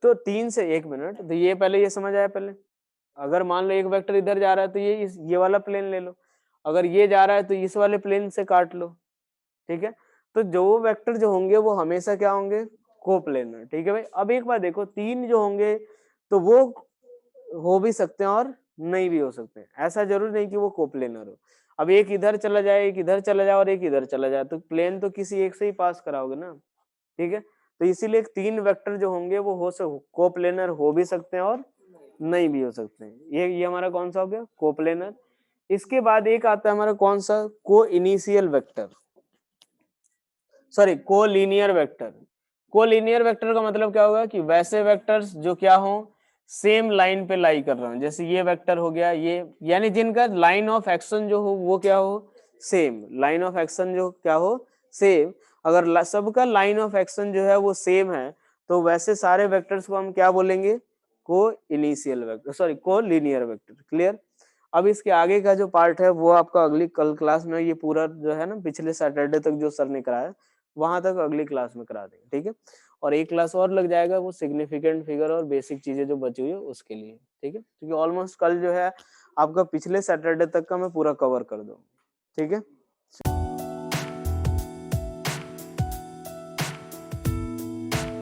तो 3 से 1 मिनट, तो ये पहले ये समझ आया पहले, अगर मान लो एक वेक्टर इधर जा रहा है तो ये वाला प्लेन ले लो, अगर ये जा रहा है तो इस वाले प्लेन से काट लो, ठीक है। तो जो वेक्टर जो होंगे वो हमेशा क्या होंगे, कोप्लेनर, ठीक है भाई। अब एक बार देखो तीन जो होंगे तो वो हो भी सकते हैं और नहीं भी हो सकते हैं, ऐसा जरूर नहीं कि वो कोप्लेनर हो। अब एक इधर चला जाए एक इधर चला जाए और एक इधर चला जाए तो प्लेन तो किसी एक से ही पास कराओगे ना, ठीक है। तो इसीलिए तीन वेक्टर जो होंगे वो कोप्लेनर हो भी सकते हैं और नहीं भी हो सकते हैं। ये हमारा कौन सा हो गया, कोप्लेनर। इसके बाद एक आता है हमारा कौन सा, को initial vector, sorry collinear vector. Collinear vector का मतलब क्या होगा कि वैसे वेक्टर्स जो क्या हो, सेम लाइन पे लाई कर रहा हूँ, जैसे ये वेक्टर हो गया ये, यानी जिनका लाइन ऑफ एक्शन जो हो वो क्या हो, सेम, लाइन ऑफ एक्शन जो क्या हो, सेम। अगर सबका लाइन ऑफ एक्शन जो है वो सेम है तो वैसे सारे वेक्टर्स को हम क्या बोलेंगे, को इनिशियल वेक्टर, सॉरी को लीनियर वेक्टर। क्लियर। अब इसके आगे का जो पार्ट है वो आपका अगली कल क्लास में, ये पूरा जो है ना पिछले सैटरडे तक जो सर ने कराया वहां तक अगली क्लास में करा देंगे, ठीक है। और एक क्लास और लग जाएगा वो सिग्निफिकेंट फिगर और बेसिक चीजें जो बची हुई है उसके लिए, ठीक है, क्योंकि ऑलमोस्ट कल जो है आपका पिछले सैटरडे तक का मैं पूरा कवर कर दूँ, ठीक है।